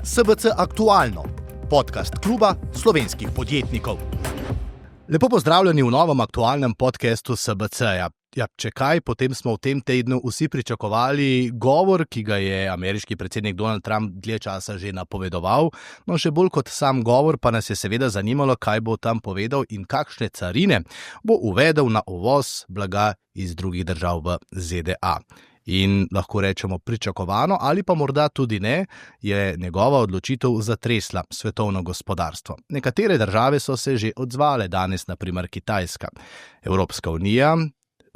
SBC Aktualno, podcast kluba slovenskih podjetnikov. Lepo pozdravljeni v novem aktualnem podcastu SBC-ja. Če kaj, potem smo v tem tednu vsi pričakovali govor, ki ga je ameriški predsednik Donald Trump dlje časa že napovedoval. No, še bolj kot sam govor pa nas je seveda zanimalo, kaj bo tam povedal in kakšne carine bo uvedel na uvoz blaga iz drugih držav v ZDA. In lahko rečemo pričakovano ali pa morda tudi ne, je njegova odločitev zatresla svetovno gospodarstvo. Nekatere države so se že odzvale danes, na primer Kitajska. Evropska unija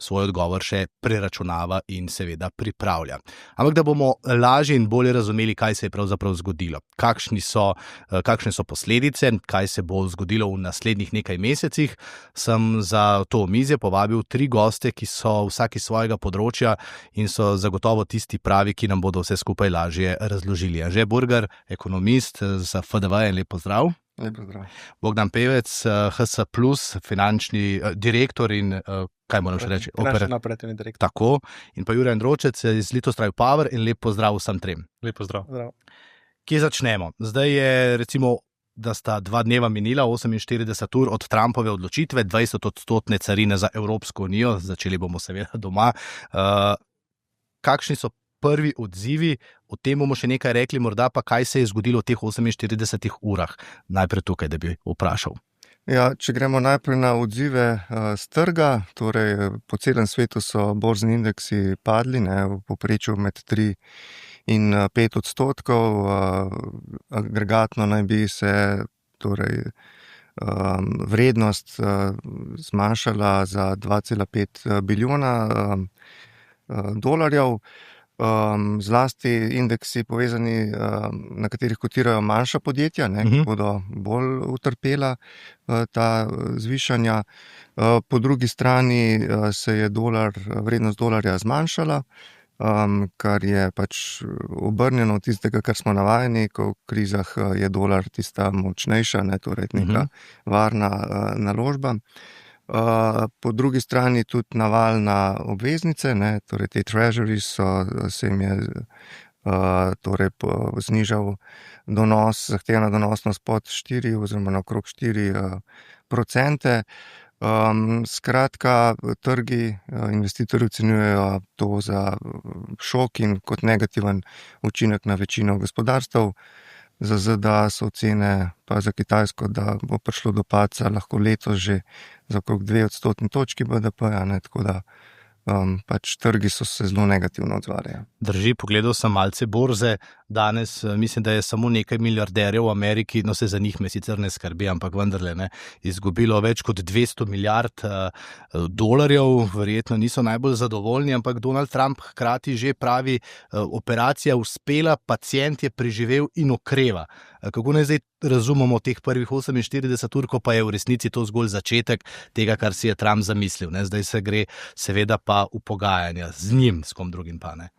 svoj odgovor še preračunava in seveda pripravlja. Ampak da bomo lažje in bolje razumeli, kaj se je pravzaprav zgodilo, kakšne so posledice, kaj se bo zgodilo v naslednjih nekaj mesecih, sem za to omizje povabil 3 goste, ki so vsak iz svojega področja in so zagotovo tisti pravi, ki nam bodo vse skupaj lažje razložili. Anže Burgar, ekonomist za FDV, en lep pozdrav. Lep pozdrav. Bogdan Pevec, HS Plus, finančni direktor in kaj moram še reči? Operativni direktor. Tako. In pa Jure Andročec iz Litostraj Power in lep pozdrav vsem trem. Lep pozdrav. Kje začnemo? Zdaj je recimo, da sta 2 dneva minila, 48 ur od Trumpove odločitve, 20% carine za Evropsko unijo, začeli bomo seveda doma. Kakšni so prvi odzivi, o tem bomo še nekaj rekli, morda pa kaj se je zgodilo v teh 48 urah. Najprej tukaj, da bi vprašal. Ja, če gremo najprej na odzive z trga, torej po celem svetu so borzni indeksi padli, v povprečju med 3 in 5%, agregatno naj bi se vrednost zmanjšala za 2,5 bilijona dolarjev. Zlasti indeksi povezani, na katerih kotirajo manjša podjetja, ki bodo bolj utrpela ta zvišanja. Po drugi strani se je vrednost dolarja zmanjšala, kar je pač obrnjeno od tistega, kar smo navajeni, ko v krizah je dolar tista močnejša, torej neka varna naložba. Po drugi strani tudi naval na obveznice, torej te treasuries se jim je znižal donos, zahtevna donosnost pod 4 oziroma na okrog 4%. Skratka, trgi, investitorji ocenjujejo to za šok in kot negativen učinek na večino gospodarstev. Za ZDA so ocene, pa za Kitajsko, da bo prišlo do padca lahko letos že za okrog 2 odstotni točki BDP-ja, tako da pač trgi so se zelo negativno odzvali. Drži, pogledal sem malce borze, danes mislim, da je samo nekaj milijarderjev v Ameriki, no se za njih me sicer ne skrbi, ampak vendarle izgubilo več kot 200 milijard dolarjev, verjetno niso najbolj zadovoljni, ampak Donald Trump hkrati že pravi, operacija uspela, pacient je preživel in okreva. Kako naj zdaj razumemo teh prvih 48 ur, ko pa je v resnici to zgolj začetek tega, kar si je Trump zamislil, Zdaj se gre seveda pa v pogajanja z njim, s kom drugim pa ne.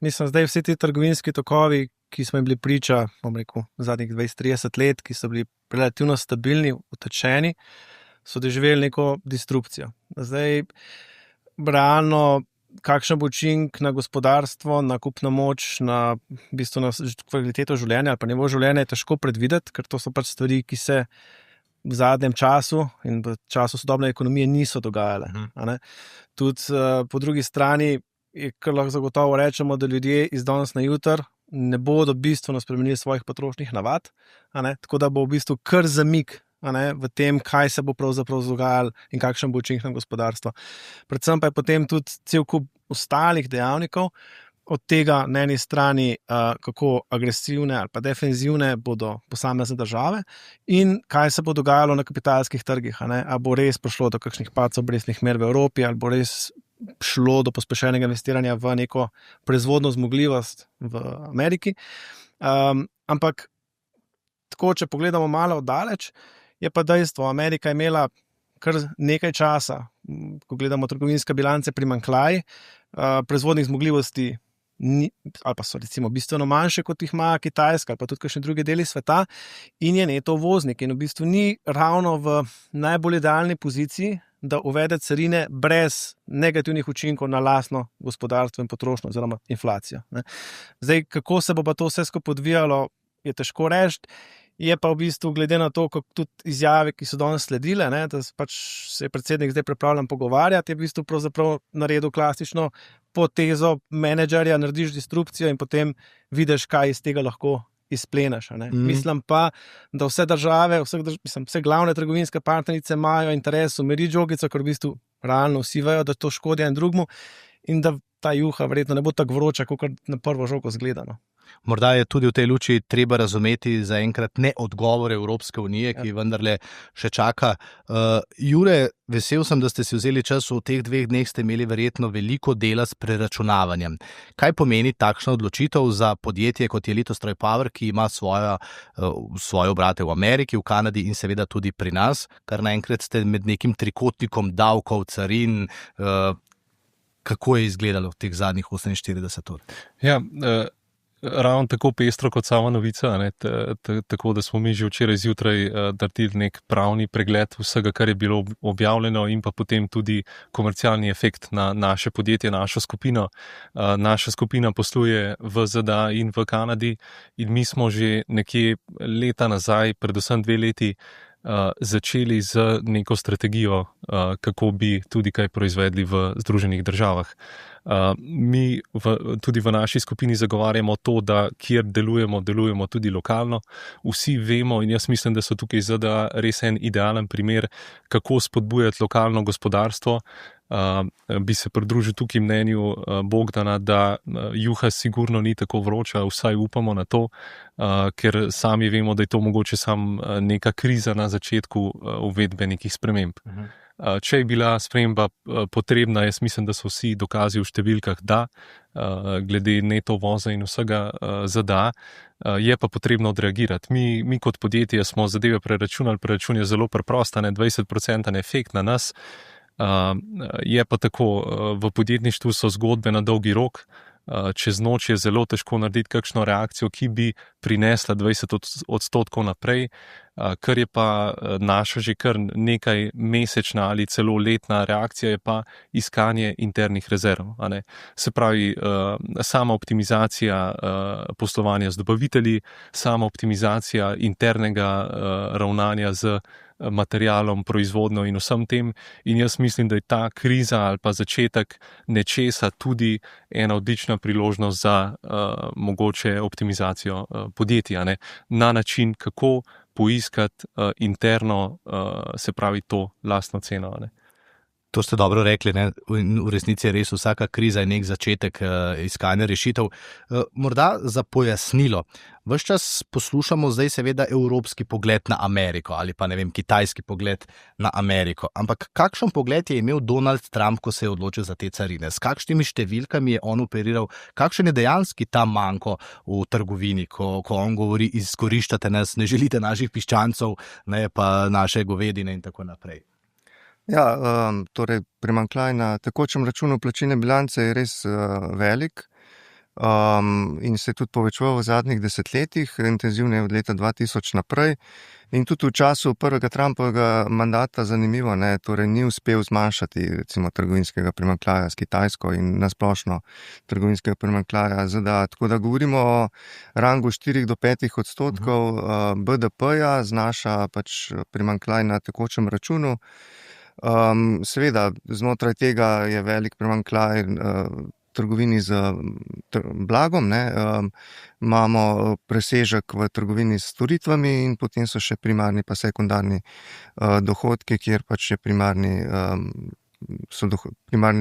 Mislim, zdaj vsi ti trgovinski tokovi, ki smo jim bili priča, zadnjih 20-30 let, ki so bili relativno stabilni, utečeni, so doživeli neko disrupcijo. Zdaj, realno, kakšen bo učinek na gospodarstvo, na kupno moč, na kvaliteto življenja ali pa nivo življenja, je težko predvideti, ker to so pač stvari, ki se v zadnjem času in v času sodobne ekonomije niso dogajale. Tudi po drugi strani je kar lahko zagotovo rečemo, da ljudje iz danes na jutr ne bodo bistveno spremenili svojih potrošnih navad, tako da bo v bistvu kar zamik v tem, kaj se bo pravzaprav dogajalo in kakšen bo učinek na gospodarstvo. Predvsem pa je potem tudi cel kup ostalih dejavnikov, od tega na eni strani, kako agresivne ali pa defenzivne bodo posamezne države in kaj se bo dogajalo na kapitalskih trgih. A bo res prišlo do kakšnih padcev obrestnih mer v Evropi, ali bo res šlo do pospešenega investiranja v neko proizvodno zmogljivost v Ameriki. Ampak tako, če pogledamo malo oddaleč, je pa dejstvo, Amerika je imela kar nekaj časa, ko gledamo trgovinske bilance, primanjkljaj proizvodnih zmogljivosti, ali pa so recimo bistveno manjše, kot jih ima Kitajska, ali pa tudi kakšni drugi deli sveta, in je neto uvoznik in v bistvu ni ravno v najbolj idealni poziciji, da uvede carine brez negativnih učinkov na lastno gospodarstvo in potrošnjo oziroma inflacijo. Ne. Zdaj, kako se bo pa to vse skupaj odvijalo, je težko reči. Je pa v bistvu, glede na to, kako tudi izjave, ki so danes sledile, ne, da pač se je predsednik zdaj pripravljen pogovarjati, je v bistvu pravzaprav naredil klasično potezo menedžerja, narediš disrupcijo in potem vidiš, kaj iz tega lahko izpleneš. Mislim pa, da vse države, vse glavne trgovinske partnerice imajo interes umiriti žogico, ker v bistvu realno vsi vejo, da to škodi en drugmu in da ta juha verjetno ne bo tako vroča, kot na prvo žogo zgleda. No. Morda je tudi v tej luči treba razumeti zaenkrat ne odgovor Evropske unije, ki vendarle še čaka. Jure, vesel sem, da ste si vzeli čas, v teh 2 dneh ste imeli verjetno veliko dela s preračunavanjem. Kaj pomeni takšna odločitev za podjetje, kot je Litostroj Power, ki ima svoje obrate v Ameriki, v Kanadi in seveda tudi pri nas, kar naenkrat ste med nekim trikotnikom davkov, carin. Kako je izgledalo v teh zadnjih 48 ur? Ja, ravno tako pestro kot sama novica, ne, tako da smo mi že včeraj zjutraj naredili nek pravni pregled vsega, kar je bilo objavljeno in pa potem tudi komercialni efekt na naše podjetje, našo skupino. Naša skupina posluje v ZDA in v Kanadi in mi smo že nekje leta nazaj, predvsem 2 leti, začeli z neko strategijo, kako bi tudi kaj proizvedli v Združenih državah. Mi tudi v naši skupini zagovarjamo to, da kjer delujemo tudi lokalno. Vsi vemo in jaz mislim, da so tukaj ZDA res en idealen primer, kako spodbujati lokalno gospodarstvo. Bi se pridružil tukaj mnenju Bogdana, da juha sigurno ni tako vroča, vsaj upamo na to, ker sami vemo, da je to mogoče samo neka kriza na začetku uvedbe nekih sprememb. Če je bila sprememba potrebna, jaz mislim, da so vsi dokazi v številkah, da glede neto uvoza in vsega ZDA, je pa potrebno odreagirati. Mi kot podjetje smo zadeve preračunali, preračun je zelo preprosta, 20% efekt na nas. Je pa tako, v podjetništvu so zgodbe na dolgi rok, čez noč je zelo težko narediti kakšno reakcijo, ki bi prinesla 20% naprej, kar je pa naša že kar nekaj mesečna ali celo letna reakcija, je pa iskanje internih rezerv. Se pravi, sama optimizacija poslovanja z dobavitelji, sama optimizacija internega ravnanja z materialom, proizvodnjo in vsem tem. In jaz mislim, da je ta kriza ali pa začetek nečesa tudi ena odlična priložnost za mogoče optimizacijo podjetja, na način, kako poiskati interno, se pravi to lastno ceno. To ste dobro rekli, ne? V resnici je res vsaka kriza je nek začetek iskanja rešitev. Morda za pojasnilo. Ves čas poslušamo zdaj seveda evropski pogled na Ameriko ali pa kitajski pogled na Ameriko. Ampak kakšen pogled je imel Donald Trump, ko se je odločil za te carine? S kakšnimi številkami je on operiral? Kakšen je dejanski ta manko v trgovini, ko on govori, izkoriščate nas, ne želite naših piščancov, ne pa naše govedine in tako naprej? Ja, torej primanjkljaj na tekočem računu plačilne bilance je res velik in se je tudi povečeval v zadnjih desetletjih, intenzivneje od leta 2000 naprej. In tudi v času prvega Trumpovega mandata, zanimivo, torej ni uspel zmanjšati recimo trgovinskega primanjkljaja s Kitajsko in nasplošno trgovinskega primanjkljaja ZDA. Tako da govorimo o rangu 4 do 5% BDP-ja, znaša pač primanjkljaj na tekočem računu. Seveda, znotraj tega je velik primanjkljaj trgovini z blagom, imamo presežek v trgovini s storitvami in potem so še primarni pa sekundarni dohodki, kjer pač je primarni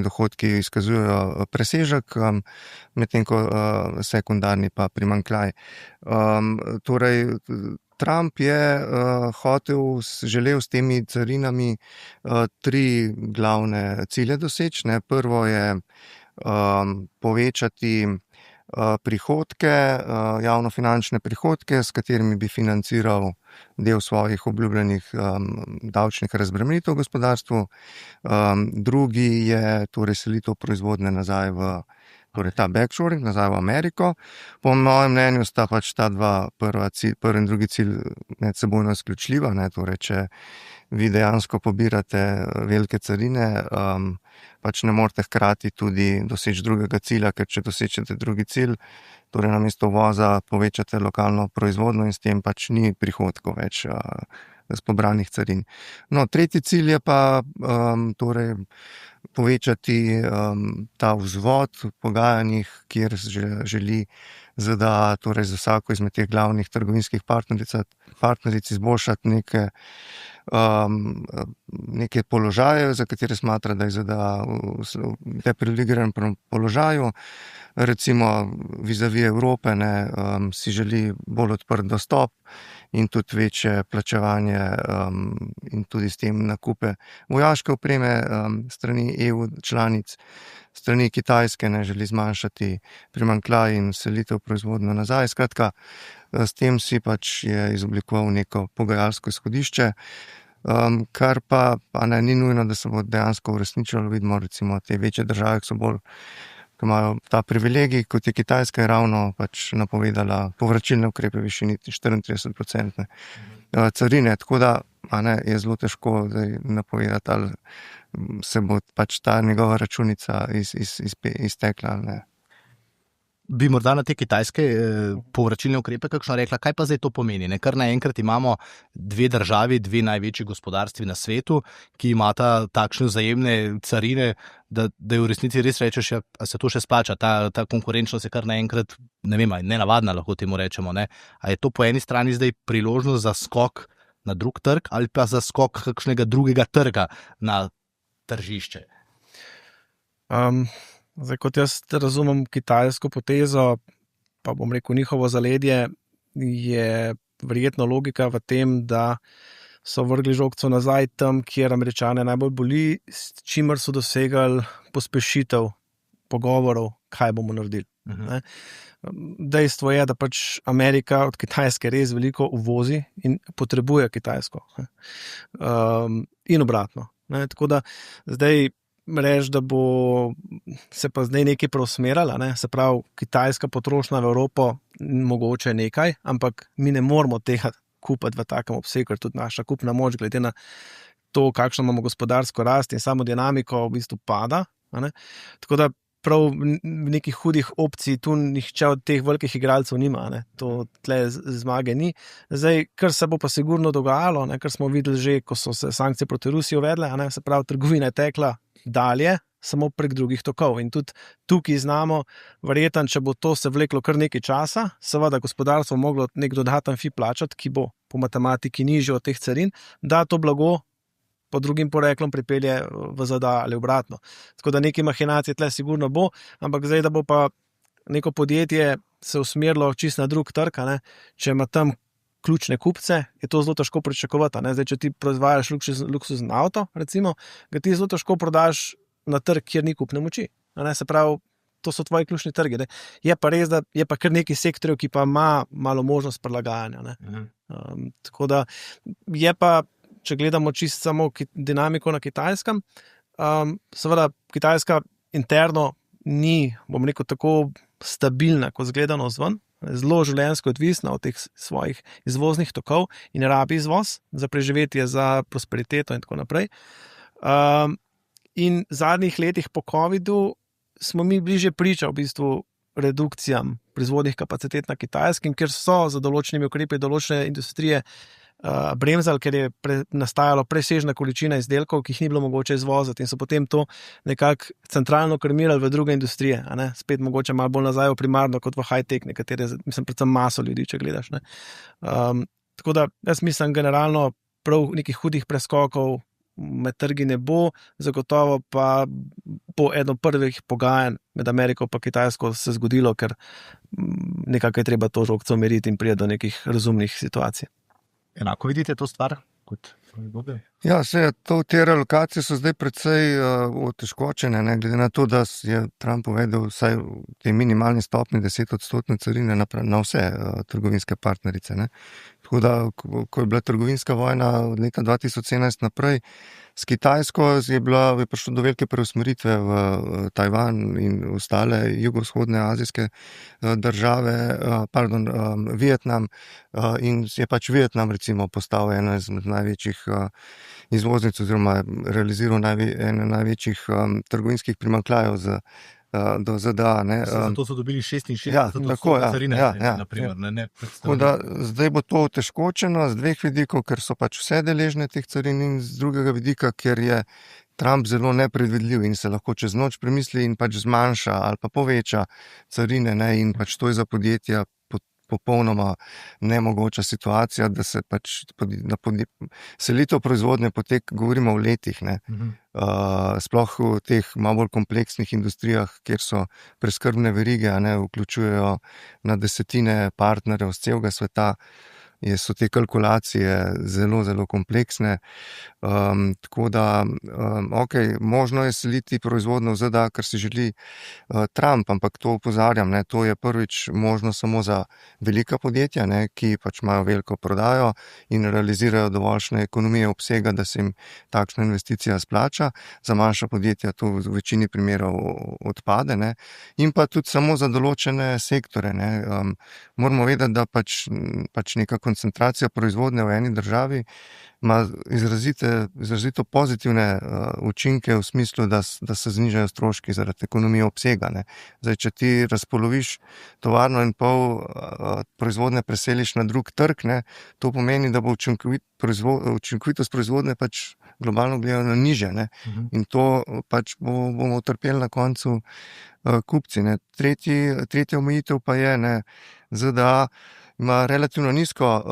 dohodki izkazujejo presežek, medtem ko sekundarni pa primanjkljaj. Torej, Trump je želel s temi carinami 3 glavne cilje doseči. Prvo je povečati prihodke, javnofinančne prihodke, s katerimi bi financiral del svojih obljubljenih davčnih razbremenitev v gospodarstvu. Drugi je torej selitev proizvodnje nazaj v torej ta backshoring nazaj v Ameriko. Po mojem mnenju sta pač ta dva prvi in drugi cilj medsebojno izključljiva, ne, torej če vi dejansko pobirate velike carine, pač ne morete hkrati tudi doseči drugega cilja, ker če dosečete drugi cilj, torej namesto uvoza povečate lokalno proizvodnjo in s tem pač ni prihodkov več z pobranih carin. No, tretji cilj je pa torej povečati ta vzvod v pogajanjih, kjer želi ZDA, torej za vsako izmed teh glavnih trgovinskih partneric izboljšati neke položaje, za katere smatra, da je ZDA v deprivilegiranem položaju. Recimo vizavi Evrope si želi bolj odprt dostop in tudi večje plačevanje in tudi s tem nakupe vojaške opreme strani EU članic, strani Kitajske želi zmanjšati primanjkljaj in selitev proizvodnjo nazaj. Skratka, s tem si pač je izoblikoval neko pogajalsko izhodišče, kar pa ni nujno, da se bo dejansko uresničilo. Vidimo recimo te večje države, ki so bolj, ki imajo ta privilegij, kot je Kitajska, je ravno pač napovedala povračilne ukrepe v višini 34% carine, tako da je zelo težko napovedati, ali se bo pač ta njegova računica iztekla ali ne. Bi morda na te kitajske povračilne ukrepe kakšno rekla, kaj pa zdaj to pomeni? Kar naenkrat imamo dve državi, dve največji gospodarstvi na svetu, ki imata takšne vzajemne carine, da je v resnici res rečeš, a se to še splača, ta konkurenčnost je kar naenkrat, ne vem, nenavadna, lahko temu rečemo, ne? A je to po eni strani zdaj priložnost za skok na drug trg ali pa za skok kakšnega drugega trga na tržišče? Zdaj, kot jaz razumem kitajsko potezo, pa bom rekel njihovo zaledje, je verjetno logika v tem, da so vrgli žogco nazaj tam, kjer Američane najbolj boli, s čimer so dosegali pospešitev pogovorov, kaj bomo naredili. Dejstvo je, da pač Amerika od Kitajske res veliko uvozi in potrebuje Kitajsko. In obratno. Tako da zdaj reči, da bo se pa zdaj nekaj preusmerala, se pravi, kitajska potrošnja v Evropo mogoče nekaj, ampak mi ne moramo tega kupiti v takem obsegu, ker tudi naša kupna moč, glede na to, kakšno imamo gospodarsko rast in samo dinamiko, v bistvu pada. Tako da prav nekih hudih opcij tu nihče od teh velikih igralcev nima, to tle zmage ni. Zdaj, kar se bo pa sigurno dogajalo, kar smo videli že, ko so se sankcije proti Rusiji uvedle, se pravi, trgovina je tekla dalje, samo prek drugih tokov. In tudi tukaj znamo, verjetno, če bo to se vleklo kar nekaj časa, seveda gospodarstvo moglo nek dodaten fi plačati, ki bo po matematiki nižji od teh carin, da to blago po drugim poreklom pripelje v ZDA ali obratno. Tako da neke mahinacije tle sigurno bo, ampak zdaj, da bo pa neko podjetje se usmerilo čisto na drug trg, če ima tam ključne kupce, je to zelo težko pričakovati. Zdaj, če ti proizvajaš luksuzni avto, recimo, ga ti zelo težko prodaš na trg, kjer ni kupne moči. Se pravi, to so tvoji ključni trgi. Je pa res, da je pa kar nekaj sektorjev, ki pa ima malo možnost prilagajanja. Tako da je pa, če gledamo čisto samo dinamiko na Kitajskem, seveda Kitajska interno ni, bom rekel, tako stabilna, kot zgledano zven, zelo življenjsko odvisna od teh svojih izvoznih tokov in rabi izvoz za preživetje, za prosperiteto in tako naprej. In v zadnjih letih po covidu smo mi bliže priča v bistvu redukcijam proizvodnih kapacitet na Kitajskem, ker so za določenimi ukrepi določene industrije bremzali, ker je nastajalo presežna količina izdelkov, ki jih ni bilo mogoče izvoziti in so potem to nekako centralno krmirali v druge industrije, spet mogoče malo bolj nazaj v primarno kot v high-tech, nekatere, mislim, predvsem maso ljudi, če gledaš. Tako da jaz mislim generalno prav nekih hudih preskokov med trgi ne bo, zagotovo pa bo eno prvih pogajanj med Ameriko pa Kitajsko se zgodilo, ker nekako je treba to žogco meriti in priti do nekih razumnih situacij. Enako vidite to stvar kot Ja, te relokacije so zdaj precej otežkočene, glede na to, da je Trump uvedel vsaj te minimalne stopnje 10% carine na vse trgovinske partnerice. Ne. Tako da, ko je bila trgovinska vojna od leta 2017 naprej, s Kitajsko je prišlo do velike preusmeritve v Tajvan in ostale jugovzhodne azijske države, Vietnam, in je pač Vietnam recimo postal ena izmed največjih izvoznic oziroma realiziral ene največjih trgovinskih primanjkljajev do ZDA. Zato so dobili 66 carine, naprimer. Tako da zdaj bo to otežkočeno z dveh vidikov, ker so pač vse deležne teh carin, in z drugega vidika, ker je Trump zelo nepredvidljiv in se lahko čez noč premisli in pač zmanjša ali pa poveča carine, in pač to je za podjetja popolnoma nemogoča situacija, da se pač selitev proizvodnje govorimo o letih, sploh v teh malo bolj kompleksnih industrijah, kjer so preskrbne verige, vključujejo na desetine partnerjev z celega sveta, so te kalkulacije zelo, zelo kompleksne. Tako da, možno je seliti proizvodnjo v ZDA, kar si želi Trump, ampak to opozarjam, to je prvič možno samo za velika podjetja, ki pač imajo veliko prodajo in realizirajo dovoljšne ekonomije obsega, da se jim takšna investicija splača. Za manjša podjetja to v večini primerov odpade, in pa tudi samo za določene sektore. Moramo vedeti, da pač neka koncentracija proizvodnje v eni državi ima izrazito pozitivne učinke v smislu, da se znižajo stroški zaradi ekonomije obsega. Zdaj, če ti razpoloviš tovarno in pol proizvodnje preseliš na drug trg, to pomeni, da bo učinkovitost proizvodnje pač globalno gledano nižja. In to pač bomo utrpeli na koncu kupci. Tretja omejitev pa je, ZDA ima relativno nizko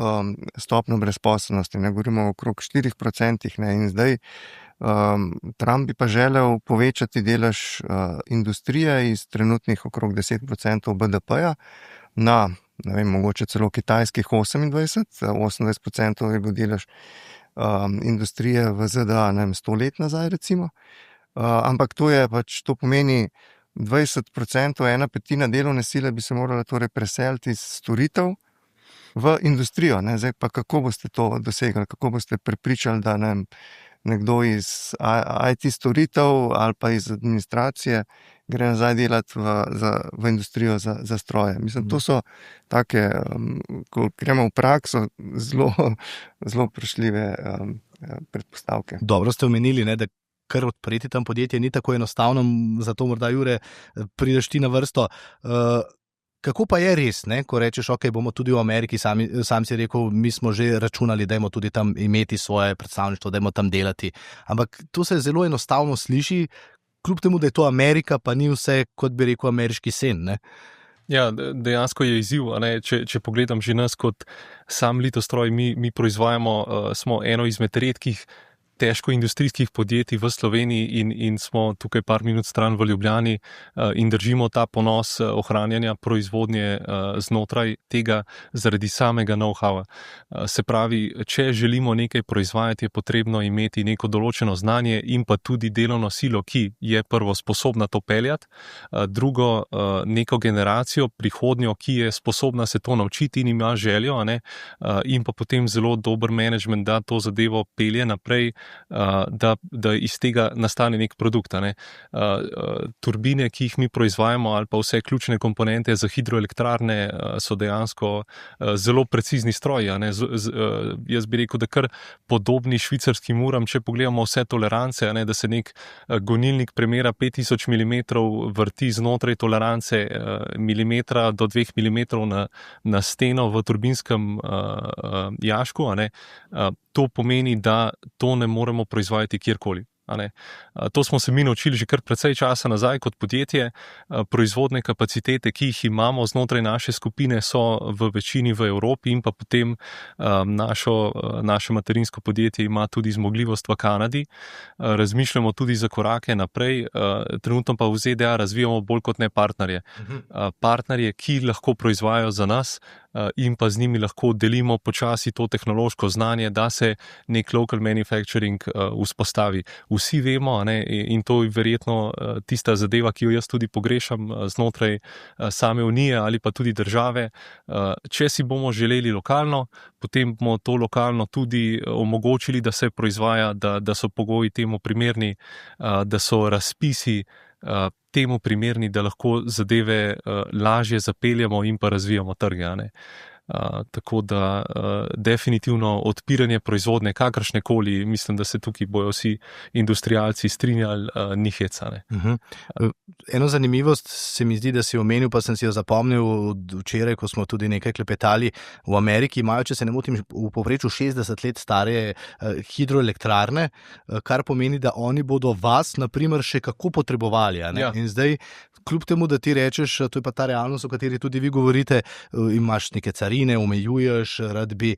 stopnjo brezposelnosti, govorimo okrog 4%, in zdaj Trump bi pa želel povečati delež industrije iz trenutnih okrog 10% BDP-ja na, mogoče celo kitajskih 28% je bil delež industrije v ZDA 100 let nazaj recimo, ampak to pomeni 20%, 1/5 delovne sile bi se morala torej preseliti iz storitev v industrijo. Zdaj pa kako boste to dosegli, kako boste prepričali, da nekdo iz IT storitev ali pa iz administracije gre nazaj delati v industrijo za stroje. Mislim, to so take, ko gremo v prakso, zelo vprašljive predpostavke. Dobro ste omenili, da kar odpreti tam podjetje ni tako enostavno, zato morda, Jure, prideš ti na vrsto. Kako pa je res, ko rečeš, bomo tudi v Ameriki, sam si rekel, mi smo že računali, dajmo tudi tam imeti svoje predstavništvo, dajmo tam delati. Ampak to se zelo enostavno sliši, kljub temu, da je to Amerika, pa ni vse, kot bi rekel, ameriški sen. Ja, dejansko je izziv. Če pogledam že nas kot sam Litostroj, mi proizvajamo, smo eno izmed redkih težko industrijskih podjetij v Sloveniji in smo tukaj par minut stran v Ljubljani in držimo ta ponos ohranjanja proizvodnje znotraj tega zaradi samega know-howa. Se pravi, če želimo nekaj proizvajati, je potrebno imeti neko določeno znanje in pa tudi delovno silo, ki je prvo sposobna to peljati, drugo neko generacijo prihodnjo, ki je sposobna se to naučiti in ima željo, in pa potem zelo dober menedžment, da to zadevo pelje naprej, da iz tega nastane nek produkt. Turbine, ki jih mi proizvajamo, ali pa vse ključne komponente za hidroelektrarne so dejansko zelo precizni stroji. Jaz bi rekel, da kar podobni švicarskim uram, če pogledamo vse tolerance, da se nek gonilnik premera 5000 mm vrti znotraj tolerance milimetra do 2 mm na steno v turbinskem jašku, to pomeni, da to ne moremo proizvajati kjerkoli. To smo se mi naučili že kar precej časa nazaj kot podjetje. Proizvodne kapacitete, ki jih imamo znotraj naše skupine, so v večini v Evropi in pa potem naše materinsko podjetje ima tudi zmogljivost v Kanadi. Razmišljamo tudi za korake naprej. Trenutno pa v ZDA razvijamo bolj kot ne partnerje. Partnerje, ki lahko proizvajajo za nas, in pa z njimi lahko delimo počasi to tehnološko znanje, da se nek local manufacturing vzpostavi. Vsi vemo, ne, in to je verjetno tista zadeva, ki jo jaz tudi pogrešam znotraj same unije ali pa tudi države. Če si bomo želeli lokalno, potem bomo to lokalno tudi omogočili, da se proizvaja, da so pogoji temu primerni, da so razpisi temu primerni, da lahko zadeve lažje zapeljamo in pa razvijamo trge, ne. Tako da definitivno odpiranje proizvodne, kakršne koli, mislim, da se tukaj bojo vsi industrialci strinjali, ni heca. Eno zanimivost se mi zdi, da si omenil, pa sem si jo zapomnil včeraj, ko smo tudi nekaj klepetali. V Ameriki imajo, če se ne motim, v povprečju 60 let stare hidroelektrarne, kar pomeni, da oni bodo vas, na primer, še kako potrebovali. Ja. In zdaj, kljub temu, da ti rečeš, to je pa ta realnost, o kateri tudi vi govorite, imaš neke carine, omejuješ, rad bi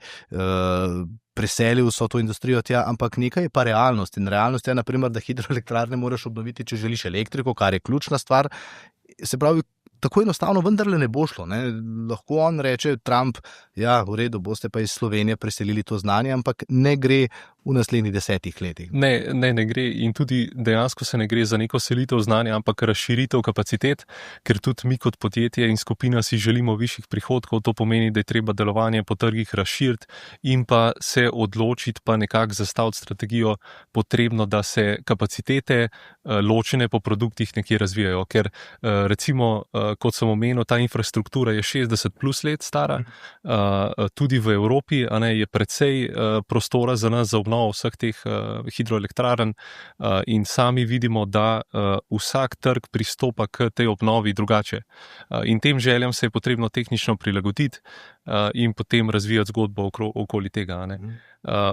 preselil vso to industrijo tja, ampak nekaj je pa realnost. In realnost je, na primer, da hidroelektrarne moraš obnoviti, če želiš elektriko, kar je ključna stvar. Se pravi, tako enostavno vendarle ne bo šlo. Ne? Lahko on reče, Trump, ja, v redu, boste pa iz Slovenije preselili to znanje, ampak ne gre v naslednjih 10 letih. Ne gre in tudi dejansko se ne gre za neko selitev znanja, ampak razširitev kapacitet, ker tudi mi kot podjetje in skupina si želimo višjih prihodkov, to pomeni, da je treba delovanje po trgih razširiti in pa se odločiti, pa nekako zastaviti strategijo potrebno, da se kapacitete ločene po produktih nekje razvijajo, ker recimo, kot sem omenil, ta infrastruktura je 60 plus let stara, tudi v Evropi, a ne, je precej prostora za nas, za obnovo vseh teh hidroelektrarn in sami vidimo, da vsak trg pristopa k tej obnovi drugače. In tem željam se je potrebno tehnično prilagoditi in potem razvijati zgodbo okoli tega. Ne.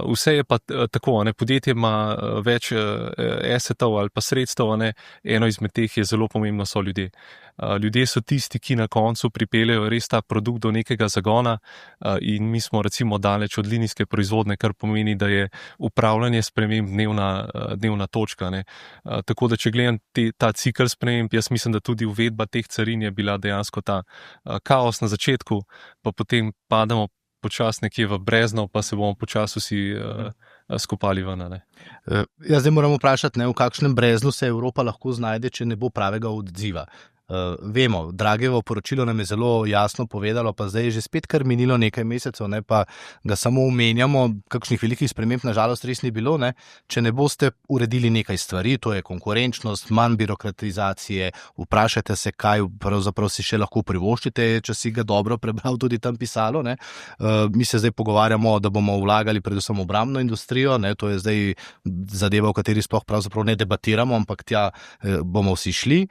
Vse je pa tako, ne, podjetje ima več assetov ali pa sredstev, ne, eno izmed teh je zelo pomembno, so ljudje. Ljudje so tisti, ki na koncu pripeljejo res ta produkt do nekega zagona in mi smo recimo daleč od linijske proizvodne, kar pomeni, da je upravljanje sprememb dnevna točka. Ne. Tako da, če gledam ta cikl sprememb, jaz mislim, da tudi uvedba teh carin je bila dejansko ta kaos na začetku, pa potem padamo počasi nekje v brezno, pa se bomo počasi vsi skopali ven. Ja, zdaj moramo vprašati, v kakšnem breznu se Evropa lahko znajde, če ne bo pravega odziva. Vemo, Dragevo poročilo nam je zelo jasno povedalo, pa zdaj je že spet kar minilo nekaj mesecev, ne, pa ga samo omenjamo, kakšnih velikih sprememb nažalost res ni bilo, ne. Če ne boste uredili nekaj stvari, to je konkurenčnost, manj birokratizacije, vprašajte se, kaj pravzaprav si še lahko privoščite, če si ga dobro prebral, tudi tam pisalo. Ne. Mi se zdaj pogovarjamo, da bomo vlagali predvsem v obrambno industrijo, ne, to je zdaj zadeva, o kateri sploh pravzaprav ne debatiramo, ampak tja bomo vsi šli.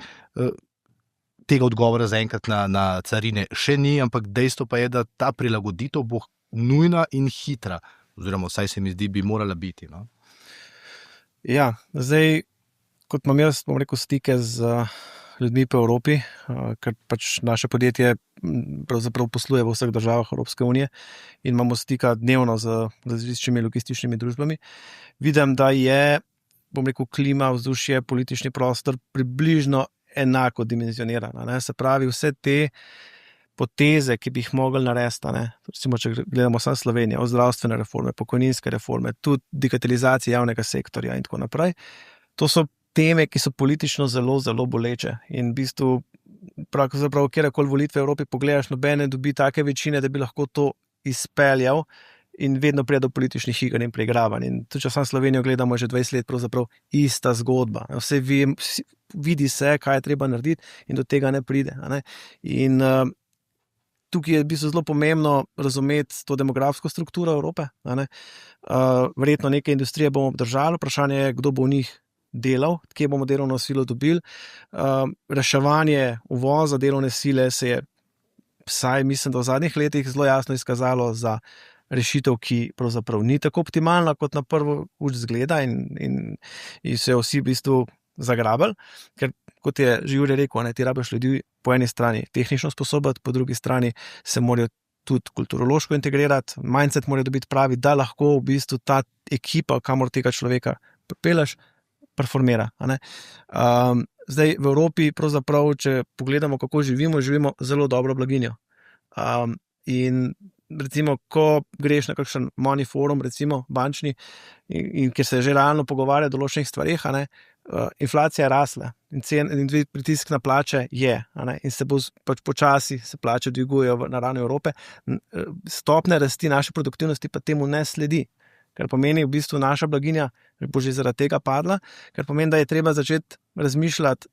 Tega odgovora zaenkrat na carine še ni, ampak dejstvo pa je, da ta prilagoditev bo nujna in hitra, oziroma vsaj se mi zdi, bi morala biti. No? Ja, zdaj, kot imam jaz, bom rekel, stike z ljudmi po Evropi, ker pač naše podjetje pravzaprav posluje v vseh državah Evropske unije in imamo stika dnevno z različnimi logističnimi družbami. Vidim, da je, bom rekel, klima, vzdušje, politični prostor približno enako dimenzionirana. Ne? Se pravi, vse te poteze, ki bi jih mogli narediti, ne? Recimo, če gledamo samo Slovenijo, zdravstvene reforme, pokojninske reforme, tudi digitalizacija javnega sektorja in tako naprej, to so teme, ki so politično zelo, zelo boleče. In v bistvu, pravzaprav, kjerkoli volitve v Evropi pogledaš, nobene dobi take večine, da bi lahko to izpeljal, in vedno pride do političnih iger in preigravanj. In tudi, če sam Slovenijo gledamo že 20 let, pravzaprav ista zgodba. Vse vidi se, kaj je treba narediti in do tega ne pride. Ne? In tukaj je v bistvu zelo pomembno razumeti to demografsko strukturo Evrope. Verjetno neke industrije bomo obdržali, vprašanje je, kdo bo v njih delal, kje bomo delovno silo dobili. Reševanje uvoza delovne sile se je, vsaj mislim, da v zadnjih letih zelo jasno izkazalo za rešitev, ki pravzaprav ni tako optimalna, kot na prvo uč zgleda in se vsi v bistvu zagrabili, ker kot je že Jure rekel, ti rabiš ljudi po eni strani tehnično sposobiti, po drugi strani se morajo tudi kulturološko integrirati, mindset morajo dobiti pravi, da lahko v bistvu ta ekipa, kamor tega človeka pripeleš, performira. Zdaj v Evropi pravzaprav, če pogledamo, kako živimo zelo dobro blaginjo. In recimo, ko greš na kakšen money forum, recimo bančni, in kjer se že realno pogovarja o določenih stvarih, inflacija je rasla in pritisk na plače je, in se bo pač počasi se plače dvigujejo na ravni Evrope. Stopnja rasti naše produktivnosti pa temu ne sledi, kar pomeni v bistvu naša blaginja bo že zaradi tega padla, kar pomeni, da je treba začeti razmišljati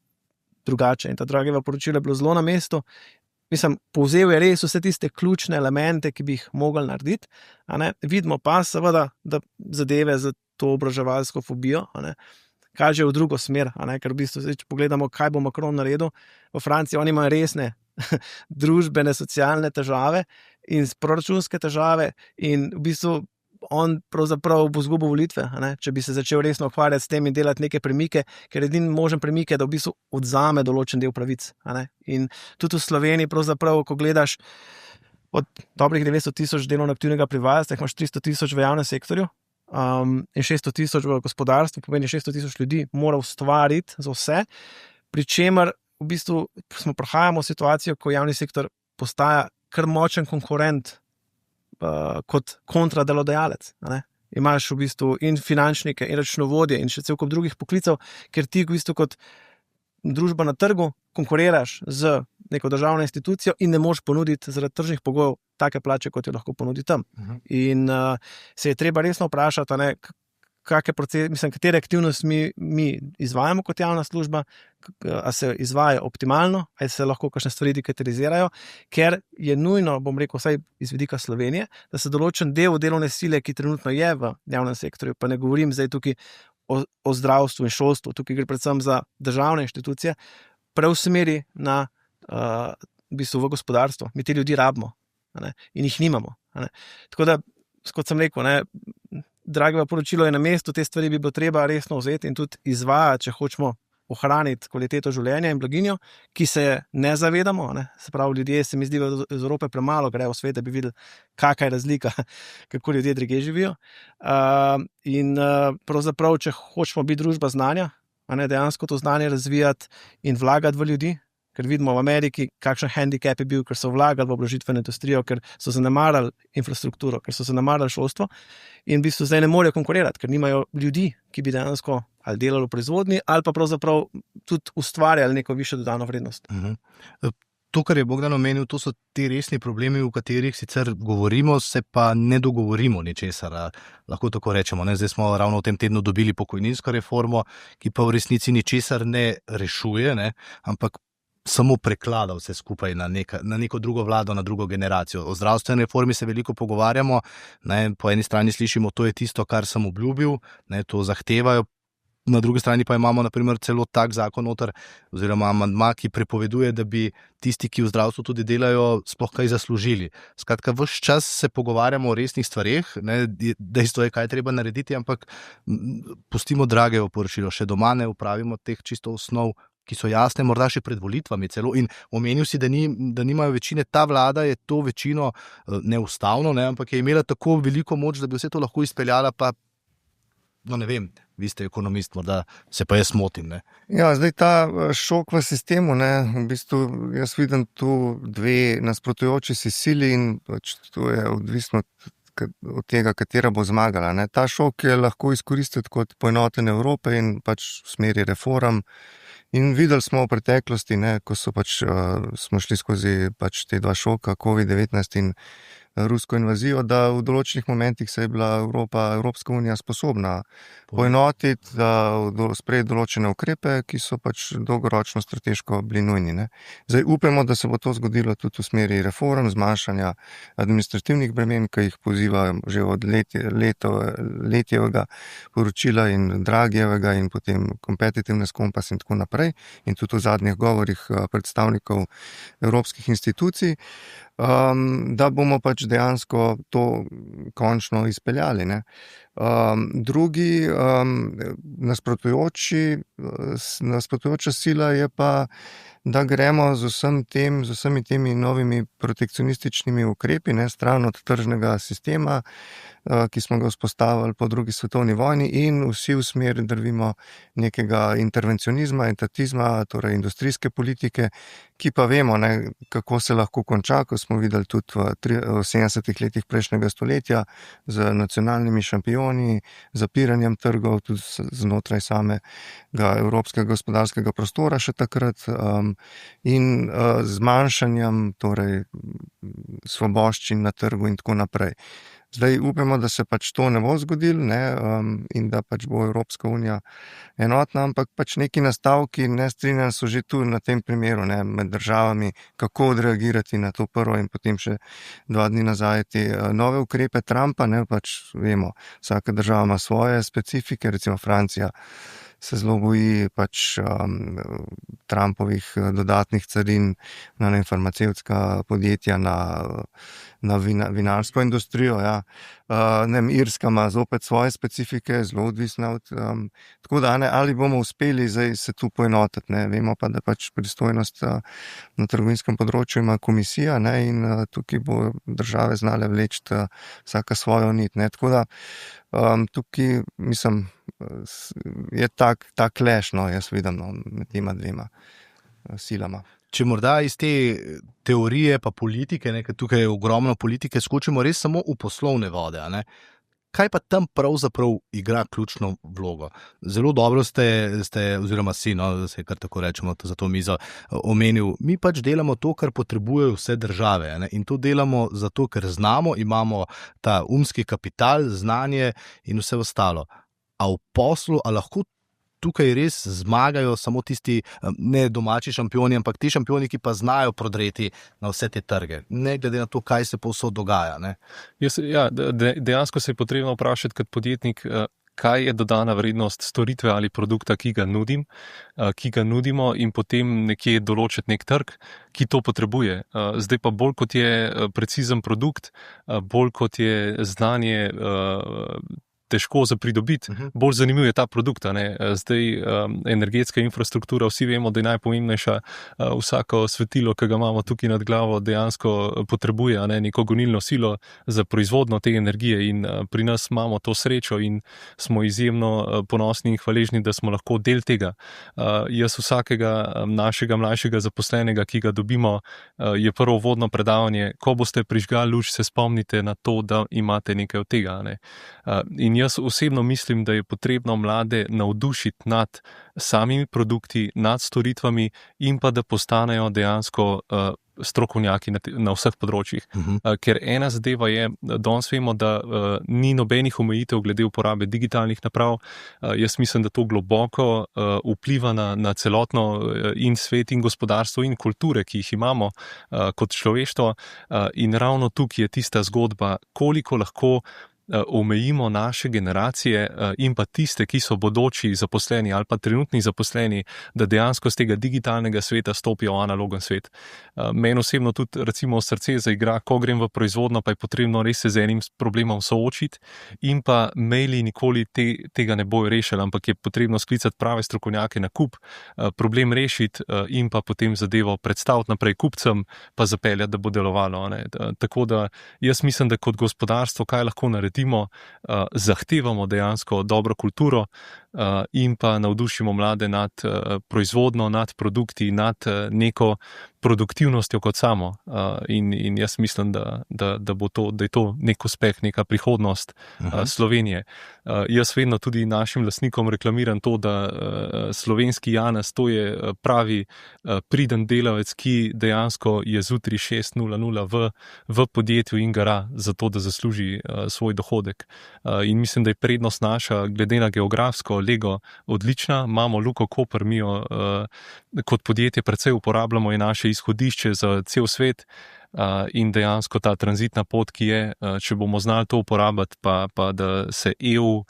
drugače. In ta Draghijevo poročilo je bilo zelo na mestu. Mislim, povzel je res vse tiste ključne elemente, ki bi jih mogli narediti. Vidimo pa seveda, da zadeve za to obraževalsko fobijo kažejo v drugo smer, ker v bistvu, če pogledamo, kaj bo Macron naredil, v Franciji oni imajo resne družbene, socialne težave in proračunske težave in v bistvu on pravzaprav bo izgubil volitve, če bi se začel resno ukvarjati s tem in delati neke premike, ker edini možen premik je, da v bistvu odzame določen del pravic. In tudi v Sloveniji pravzaprav, ko gledaš od dobrih 900,000 delovno aktivnega prebivalstva, imaš 300,000 v javnem sektorju in 600,000 v gospodarstvu, pomeni 600,000 ljudi mora ustvariti za vse, pri čemer v bistvu prihajamo v situacijo, ko javni sektor postaja kar močen konkurent kot kontradelodajalec. Imaš v bistvu in finančnike, in računovodje, in še cel kup drugih poklicev, ker ti v bistvu kot družba na trgu konkuriraš z neko državno institucijo in ne moreš ponuditi zaradi tržnih pogojev take plače, kot jo lahko ponudi tam. In se je treba resno vprašati, katere aktivnosti mi izvajamo kot javna služba, a se izvaja optimalno, ali se lahko kakšne stvari digitalizirajo, ker je nujno, bom rekel, vsaj iz vidika Slovenije, da se določen del delovne sile, ki trenutno je v javnem sektorju, pa ne govorim zdaj tukaj o zdravstvu in šolstvu, tukaj gre predvsem za državne inštitucije, preusmeri na v bistvu v gospodarstvo. Mi te ljudi rabimo in jih nimamo. Tako da, kot sem rekel, Draghijevo poročilo je na mestu, te stvari bi bilo treba resno vzeti in tudi izvajati, če hočemo ohraniti kvaliteto življenja in blaginjo, ki se ne zavedamo. Se pravi, ljudje se mi zdi, da iz Evrope premalo grejo v svet, da bi videli, kakšna je razlika, kako ljudje drugje živijo. In pravzaprav, če hočemo biti družba znanja, dejansko to znanje razvijati in vlagati v ljudi, ker vidimo v Ameriki, kakšen handicap je bil, ker so vlagali v oborožitveno industrijo, ker so zanemarjali infrastrukturo, ker so zanemarjali šolstvo in v bistvu zdaj ne morejo konkurirati, ker nimajo ljudi, ki bi dejansko ali delali v proizvodnji ali pa pravzaprav tudi ustvarjali neko višjo dodano vrednost. To, kar je Bogdan omenil, to so ti resni problemi, v katerih sicer govorimo, se pa ne dogovorimo ničesar, lahko tako rečemo. Zdaj smo ravno v tem tednu dobili pokojninsko reformo, ki pa v resnici ničesar ne rešuje, ampak samo preklada vse skupaj na neko drugo vlado, na drugo generacijo. O zdravstveni reformi se veliko pogovarjamo, po eni strani slišimo, to je tisto, kar sem obljubil, to zahtevajo, na drugi strani pa imamo na primer celo tak zakon noter, oziroma amandma, ki prepoveduje, da bi tisti, ki v zdravstvu tudi delajo, sploh kaj zaslužili. Skratka, ves čas se pogovarjamo o resnih stvareh, dejstvo je, kaj treba narediti, ampak pustimo Draghijevo poročilo, še doma ne upravimo teh čisto osnov, ki so jasne, morda še pred volitvami celo. In omenil si, da nimajo večine. Ta vlada je to večino neustavno, ampak je imela tako veliko moč, da bi vse to lahko izpeljala, pa ne vem, vi ste ekonomist, morda se pa jaz motim. Ja, zdaj ta šok v sistemu, v bistvu jaz vidim tu dve nasprotujoči si sili in to je odvisno od tega, katera bo zmagala. Ta šok je lahko izkoristiti kot poenotenje Evrope in v smeri reform. In videli smo v preteklosti, ko smo šli skozi te dva šoka, COVID-19 in rusko invazijo, da v določenih momentih se je bila Evropska unija sposobna poenotiti, sprejeti določene ukrepe, ki so dolgoročno strateško bili nujni. Zdaj upamo, da se bo to zgodilo tudi v smeri reform, zmanjšanja administrativnih bremen, ki jih pozivajo že od Letjevega poročila in Draghijevega in potem Competitiveness Compass in tako naprej in tudi v zadnjih govorih predstavnikov evropskih institucij, da bomo dejansko to končno izpeljali. Drugi nasprotujoča sila je pa da gremo z vsemi temi novimi protekcionističnimi ukrepi, ne, stran od tržnega sistema, ki smo ga vzpostavili po drugi svetovni vojni, in vsi v smer drvimo nekega intervencionizma, etatizma, torej industrijske politike, ki pa vemo, ne, kako se lahko konča, ko smo videli tudi v 70-ih letih prejšnjega stoletja z nacionalnimi šampioni, zapiranjem trgov tudi znotraj samega evropskega gospodarskega prostora še takrat, in zmanjšanjem torej svoboščin na trgu in tako naprej. Zdaj upamo, da se pač to ne bo zgodilo, ne, in da pač bo Evropska unija enotna, ampak pač neki nastavki nestrinjanj so že tu na tem primeru, ne, med državami, kako odreagirati na to prvo in potem še 2 dni nazaj te nove ukrepe Trumpa, ne, pač vemo, vsaka država ima svoje specifike, recimo Francija se zelo boji pač Trumpovih dodatnih carin na farmacevtska podjetja, na vinarsko industrijo, ja. Irska ima zopet svoje specifike, zelo odvisna od, tako da ne, ali bomo uspeli zdaj se tu poenotiti, ne, vemo pa, da pač pristojnost na trgovinskem področju ima komisija, ne, in tukaj bo države znale vleči vsaka svojo nit, ne, tako da tukaj, mislim, je tak clash, no, jaz vidim, no, med tema dvema silama. Če morda iz te teorije pa politike, ne, ker tukaj je ogromno politike, skočimo res samo v poslovne vode, ne? Kaj pa tam pravzaprav igra ključno vlogo? Zelo dobro ste oziroma si, no, da se kar tako rečemo za to mizo, omenil, mi pač delamo to, kar potrebujejo vse države, ne? In to delamo zato, ker znamo, imamo ta umski kapital, znanje in vse ostalo. A v poslu, a lahko tukaj res zmagajo samo tisti ne domači šampioni, ampak ti šampioni, ki pa znajo prodreti na vse te trge, ne glede na to, kaj se povsod dogaja, ne? Dejansko se je potrebno vprašati kot podjetnik, kaj je dodana vrednost storitve ali produkta, ki ga nudimo, in potem nekje določiti nek trg, ki to potrebuje. Zdaj pa bolj kot je precizen produkt, bolj kot je znanje težko za pridobiti, bolj zanimiv je ta produkt. Zdaj energetska infrastruktura, vsi vemo, da je najpomembnejša, vsako svetilo, ki ga imamo tukaj nad glavo, dejansko potrebuje neko gonilno silo za proizvodnjo te energije, in pri nas imamo to srečo in smo izjemno ponosni in hvaležni, da smo lahko del tega. Jaz vsakega našega mlajšega zaposlenega, ki ga dobimo, je prvo uvodno predavanje, ko boste prižgali luč, se spomnite na to, da imate nekaj od tega. In jaz osebno mislim, da je potrebno mlade navdušiti nad samimi produkti, nad storitvami in pa da postanejo dejansko strokovnjaki na vseh področjih. Ker ena zadeva je, danes vemo, da ni nobenih omejitev glede uporabe digitalnih naprav. Jaz mislim, da to globoko vpliva na celotno in svet in gospodarstvo in kulture, ki jih imamo kot človeštvo, in ravno tukaj je tista zgodba, koliko lahko omejimo naše generacije in pa tiste, ki so bodoči zaposleni ali pa trenutni zaposleni, da dejansko z tega digitalnega sveta stopijo v analogen svet. Meni osebno tudi recimo srce zaigra, ko grem v proizvodno, pa je potrebno res se z enim problemom soočiti, in pa maili nikoli tega ne bojo rešili, ampak je potrebno sklicati prave strokovnjake na kup, problem rešiti in pa potem zadevo predstaviti naprej kupcem, pa zapeljati, da bo delovalo. Tako da jaz mislim, da kot gospodarstvo kaj lahko naredimo, zahtevamo dejansko dobro kulturo in pa navdušimo mlade nad proizvodno, nad produkti, nad neko produktivnostjo kot samo. In jaz mislim, da je to nek uspeh, neka prihodnost Slovenije. Jaz vedno tudi našim lastnikom reklamiram to, da slovenski Janez, to je pravi priden delavec, ki dejansko je zjutraj 6:00 v podjetju in gara za to, da zasluži svoj dohodek. In mislim, da je prednost naša, glede na geografsko lego, odlična. Imamo Luko Koper, mi jo kot podjetje precej uporabljamo, je naše izhodišče za cel svet, in dejansko ta tranzitna pot, ki je, če bomo znali to uporabiti, pa da se EU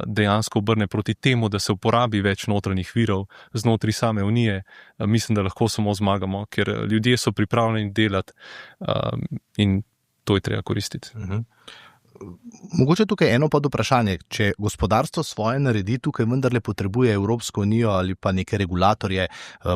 dejansko obrne proti temu, da se uporabi več notranjih virov znotraj same Unije, mislim, da lahko samo zmagamo, ker ljudje so pripravljeni delati in to je treba koristiti. mogoče tukaj eno pod vprašanje, če gospodarstvo svoje naredi, tukaj vendarle potrebuje Evropsko unijo ali pa neke regulatorje,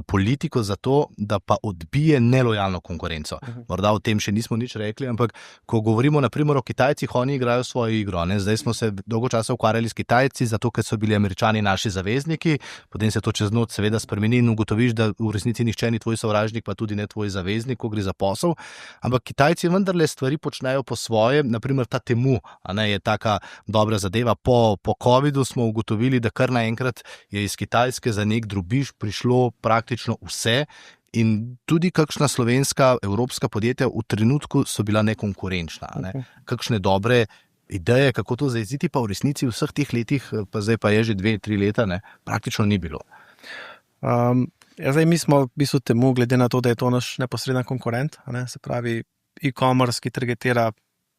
politiko za to, da pa odbije nelojalno konkurenco. Morda o tem še nismo nič rekli, ampak ko govorimo naprimer o Kitajcih, oni igrajo svojo igro. Zdaj smo se dolgo časa ukvarjali s Kitajci, zato ker so bili Američani naši zavezniki, potem se to čez noč seveda spremeni in ugotoviš, da v resnici nihče ni tvoj sovražnik, pa tudi ne tvoj zaveznik, ko gre za posel. Ampak Kitajci vendarle stvari počnejo po svoje, naprimer ta Temu, je taka dobra zadeva. Po covidu smo ugotovili, da kar naenkrat je iz Kitajske za nek drobiž prišlo praktično vse in tudi kakšna slovenska, evropska podjetja v trenutku so bila nekonkurenčna. Kakšne dobre ideje, kako to zajeziti, pa v resnici vseh teh letih, pa zdaj pa je že 2-3 leta, praktično ni bilo. Zdaj mi smo v bistvu Temu, glede na to, da je to naš neposreden konkurent, se pravi e-commerce, ki targetira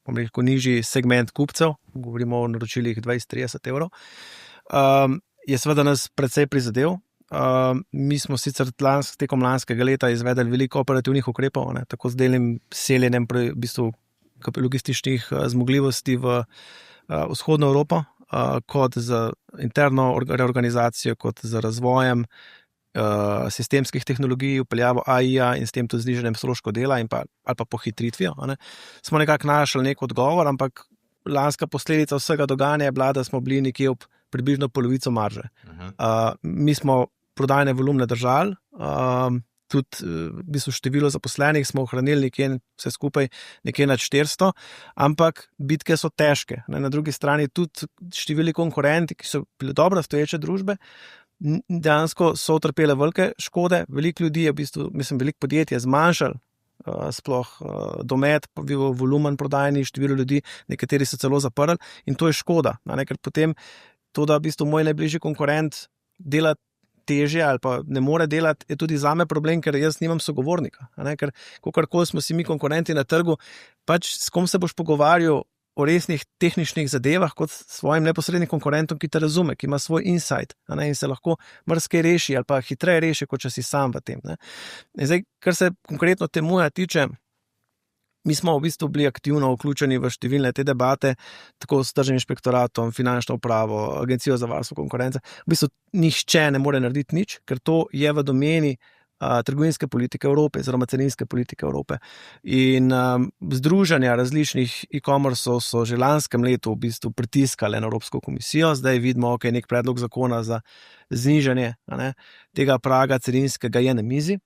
nižji segment kupcev, govorimo o naročilih 20-30 evrov, je seveda nas precej prizadel. Mi smo sicer tekom lanskega leta izvedeli veliko operativnih ukrepov, tako z delnim seljenjem v bistvu logističnih zmogljivosti v vzhodno Evropo, kot z interno reorganizacijo, kot z razvojem sistemskih tehnologij, upeljavo AI-ja in s tem tudi znižanjem stroškov dela ali pa pohitritvijo. Smo nekako našli nek odgovor, ampak lanska posledica vsega dogajanja je bila, da smo bili nekje ob približno polovico marže. Mi smo prodajne volumne držali, tudi v bistvu število zaposlenih smo ohranili vse skupaj nekje nad 400, ampak bitke so težke. Na drugi strani tudi številni konkurenti, ki so bile dobro stoječe družbe, dejansko so utrpele velike škode, veliko ljudi je veliko podjetij je zmanjšalo sploh domet, volumen prodajni, število ljudi, nekateri so celo zaprli in to je škoda, ker potem to, da v bistvu moj najbližji konkurent dela težje ali pa ne more delati, je tudi zame problem, ker jaz nimam sogovornika, ker kakorkoli smo si mi konkurenti na trgu, pač s kom se boš pogovarjal o resnih tehničnih zadevah kot svojim neposrednim konkurentom, ki te razume, ki ima svoj insight in se lahko marsikaj reši ali pa hitreje reši, kot če si sam v tem. In zdaj, kar se konkretno Temuja tiče, mi smo v bistvu bili aktivno vključeni v številne te debate, tako s tržnim inšpektoratom, finančno upravo, agencijo za varstvo konkurence. V bistvu nihče ne more narediti nič, ker to je v domeni trgovinske politike Evrope, oziroma carinske politike Evrope. In združenja različnih e-commerceov so že lanskem letu v bistvu pritiskale na Evropsko komisijo, zdaj vidimo, ok, nek predlog zakona za znižanje tega praga carinskega je na mizi,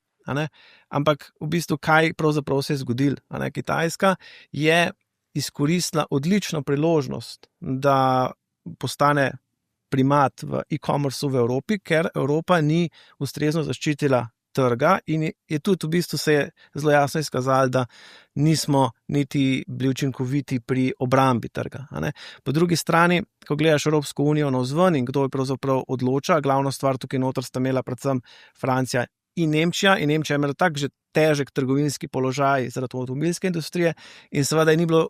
ampak v bistvu kaj pravzaprav se je zgodilo? Kitajska je izkoristila odlično priložnost, da postane primat v e-commerceu v Evropi, ker Evropa ni ustrezno zaščitila trga in je tudi v bistvu se je zelo jasno izkazalo, da nismo niti bili učinkoviti pri obrambi trga. Po drugi strani, ko gledaš Evropsko unijo navzven in kdo je pravzaprav odloča, glavno stvar tukaj noter sta imela predvsem Francija in Nemčija je imela tak že težek trgovinski položaj zaradi avtomobilske industrije in seveda ni bilo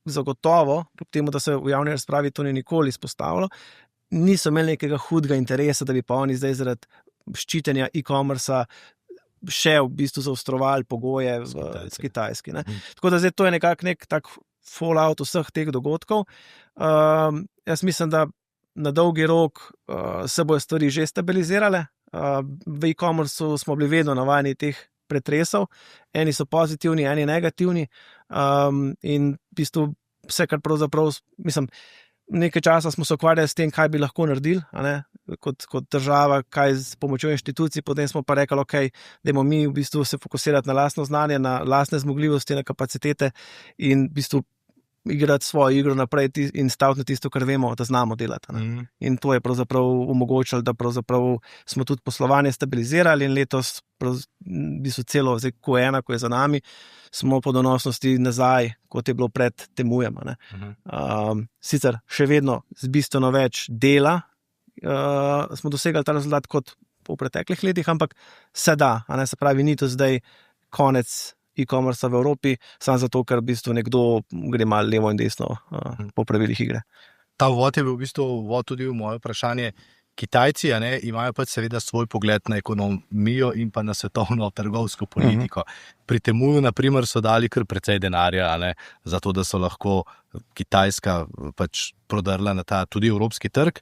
zagotovo, kljub temu, da se v javni razpravi to ni nikoli izpostavilo, niso imeli nekega hudega interesa, da bi pa oni zdaj zaradi ščitenja e-commercea še v bistvu zaostrovali pogoje s Kitajski. Tako da zdaj to je nekako nek tak fallout vseh teh dogodkov. Jaz mislim, da na dolgi rok se bojo stvari že stabilizirale. V e-commerceu smo bili vedno navajeni teh pretresov. Eni so pozitivni, eni negativni. In v bistvu vse, kar pravzaprav, nekaj časa smo se ukvarjali s tem, kaj bi lahko naredili, kot država, kaj s pomočjo inštitucij, potem smo pa rekli, ok, dajmo mi v bistvu se fokusirati na lastno znanje, na lastne zmogljivosti, na kapacitete in v bistvu igrati svojo igro naprej in staviti na tisto, kar vemo, da znamo delati. In to je pravzaprav omogočilo, da pravzaprav smo tudi poslovanje stabilizirali in letos, v bistvu celo Q1, ko je za nami, smo po donosnosti nazaj, kot je bilo pred Temujem. Sicer še vedno z bistveno več dela smo dosegali ta rezultat kot v preteklih letih, ampak se da, se pravi, ni to zdaj konec e-commerce v Evropi, samo zato, ker v bistvu nekdo gre malo levo in desno po pravilih igre. Ta uvod je bil v bistvu uvod tudi v moje vprašanje, Kitajci imajo pač seveda svoj pogled na ekonomijo in pa na svetovno trgovsko politiko. Pri temu, naprimer, so dali kar precej denarja, zato da so lahko Kitajska pač prodrla na ta tudi evropski trg.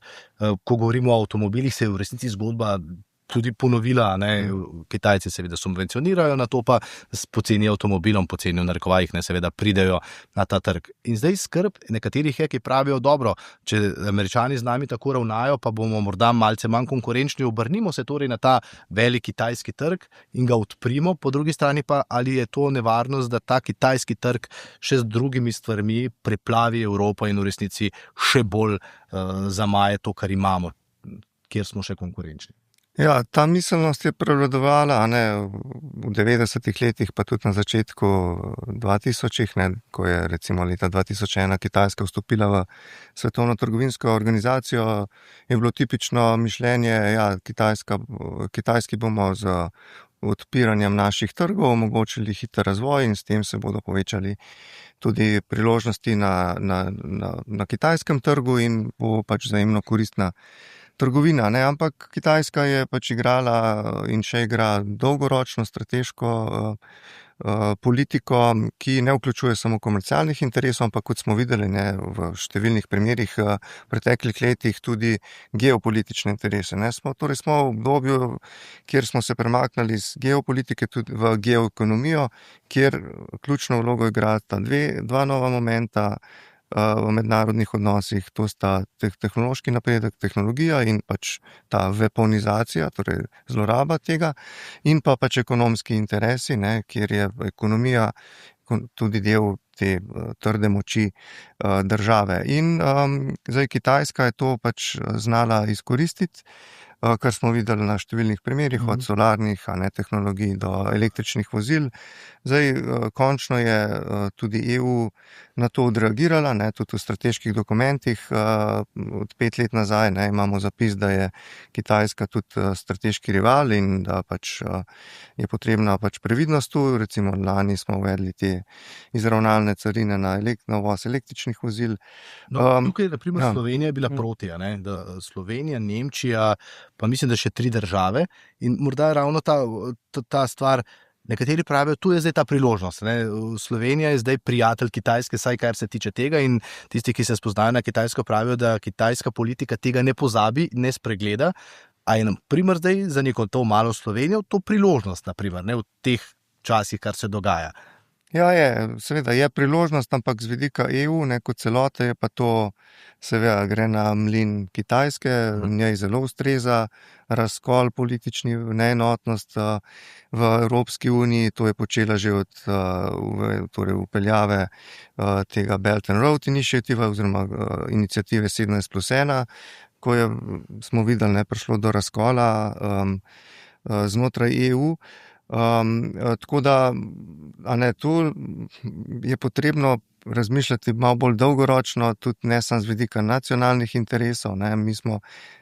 Ko govorimo o avtomobilih, se je v resnici zgodba tudi ponovila, Kitajci seveda subvencionirajo, na to pa s poceni avtomobilom, poceni v narekovajih, seveda pridejo na ta trg. In zdaj skrb nekaterih je, ki pravijo, dobro, če Američani z nami tako ravnajo, pa bomo morda malce manj konkurenčni, obrnimo se torej na ta velik kitajski trg in ga odprimo, po drugi strani pa, ali je to nevarnost, da ta kitajski trg še z drugimi stvarmi preplavi Evropo in v resnici še bolj zamaje to, kar imamo, kjer smo še konkurenčni. Ja, ta miselnost je prevladovala v 90-ih letih, pa tudi na začetku 2000-ih, ko je recimo leta 2001 Kitajska vstopila v Svetovno trgovinsko organizacijo, je bilo tipično mišljenje, Kitajski bomo z odpiranjem naših trgov omogočili hiter razvoj in s tem se bodo povečali tudi priložnosti na kitajskem trgu in bo pač vzajemno koristna trgovina, ampak Kitajska je pač igrala in še igra dolgoročno strateško politiko, ki ne vključuje samo komercialnih interesov, ampak kot smo videli v številnih primerih v preteklih letih tudi geopolitične interese. Smo v obdobju, kjer smo se premaknili iz geopolitike tudi v geoekonomijo, kjer ključno vlogo igrata dva nova momenta v mednarodnih odnosih, to sta tehnološki napredek, tehnologija in pač ta weaponizacija, torej zloraba tega, in pa pač ekonomski interesi, kjer je ekonomija tudi del te trde moči države. In zdaj Kitajska je to pač znala izkoristiti, kar smo videli na številnih primerih, od solarnih tehnologij do električnih vozil. Zdaj, končno je tudi EU na to odreagirala, tudi v strateških dokumentih. Od 5 let nazaj imamo zapis, da je Kitajska tudi strateški rival in da pač je potrebna pač previdnost tu. Recimo lani smo uvedli te izravnalne carine na uvoz električnih vozil. Tukaj, na primer, Slovenija je bila proti, da Slovenija, Nemčija, pa mislim, da še 3 države, in morda ravno ta stvar, nekateri pravijo, tu je zdaj ta priložnost. Slovenija je zdaj prijatelj Kitajske, saj kar se tiče tega, in tisti, ki se spoznajo na Kitajsko, pravijo, da kitajska politika tega ne pozabi, ne spregleda. A je, na primer, zdaj za neko to malo Slovenijo to priložnost, naprimer, v teh časih, kar se dogaja? Ja, seveda je priložnost, ampak z vidika EU, kot celote, je pa to, seveda, gre na mlin Kitajske, njej zelo ustreza razkol, politični neenotnost v Evropski uniji, to je počela že od upeljave tega Belt and Road Initiative oziroma iniciative 17+1, ko smo videli, prišlo do razkola znotraj EU. Tako da tu je potrebno razmišljati malo bolj dolgoročno, tudi ne samo z vidika nacionalnih interesov. Mi smo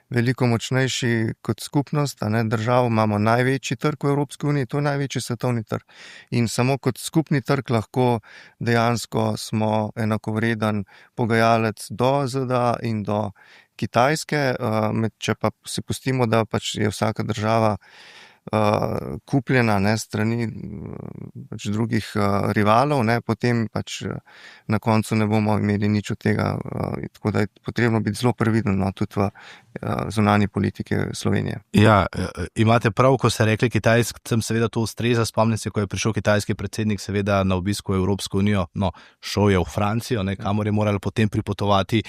veliko močnejši kot skupnost, držav, imamo največji trg v Evropski uniji, to je največji svetovni trg. In samo kot skupni trg lahko dejansko smo enakovreden pogajalec do ZDA in do Kitajske. Če pa si pustimo, da pač je vsaka država kupljena strani pač drugih rivalov, potem pač na koncu ne bomo imeli nič od tega, tako da je potrebno biti zelo previden tudi v zunanji politike Slovenije. Ja, imate prav, ko ste rekli Kitajskem, seveda to ustreza. Spomnim se, ko je prišel kitajski predsednik seveda na obisko v Evropsko unijo, šel je v Francijo, kamor je morala potem pripotovati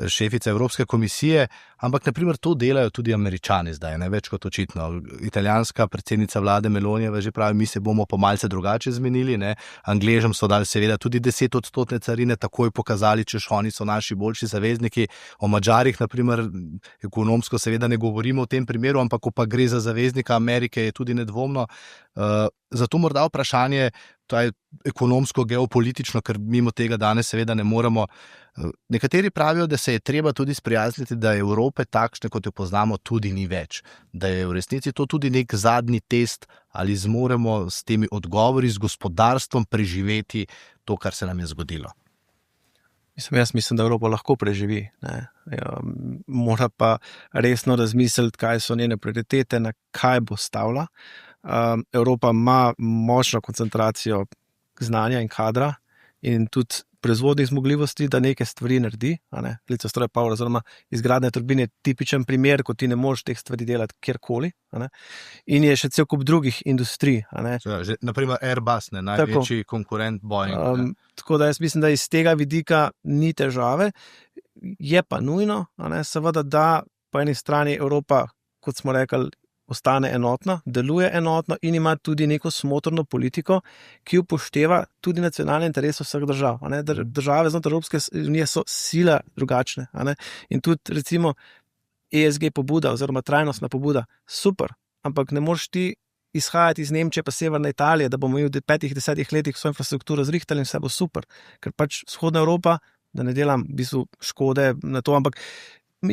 šefica Evropske komisije, ampak naprimer to delajo tudi Američani zdaj, več kot očitno. Italijanska predsednica vlade Melonijeva že pravi, mi se bomo pa malce drugače zmenili, Angležem so dali seveda tudi 10% carine, takoj pokazali, češ oni so naši boljši zavezniki. O Madžarih, naprimer, ekonomsko seveda ne govorimo v tem primeru, ampak ko pa gre za zaveznika Amerike, je tudi nedvomno. Zato morda vprašanje, to je ekonomsko, geopolitično, ker mimo tega danes seveda ne moremo. Nekateri pravijo, da se je treba tudi sprijazniti, da Evrope takšne, kot jo poznamo, tudi ni več. Da je v resnici to tudi nek zadnji test, ali zmoremo s temi odgovori, z gospodarstvom preživeti to, kar se nam je zgodilo. Jaz mislim, da Evropa lahko preživi. Mora pa resno razmisliti, kaj so njene prioritete, na kaj bo stavila. Evropa ima močno koncentracijo znanja in kadra in tudi proizvodnih zmogljivosti, da neke stvari naredi. Litostroje Power oziroma izgradnja turbin je tipičen primer, ko ti ne moreš teh stvari delati kjerkoli. In je še cel kup drugih industrij. Naprimer Airbus, največji konkurent Boeing. Tako da jaz mislim, da iz tega vidika ni težave. Je pa nujno, seveda, da po eni strani Evropa, kot smo rekli, ostane enotna, deluje enotno in ima tudi neko smotrno politiko, ki upošteva tudi nacionalne interese vseh držav. Države znotraj Evropske unije so sila drugačne. In tudi recimo ESG pobuda oziroma trajnostna pobuda, super, ampak ne moreš ti izhajati iz Nemčije pa severne Italije, da bomo v 5-10 letih vso infrastrukturo zrihtali in vse bo super. Ker pač vzhodna Evropa, da ne delam v bistvu škode na to, ampak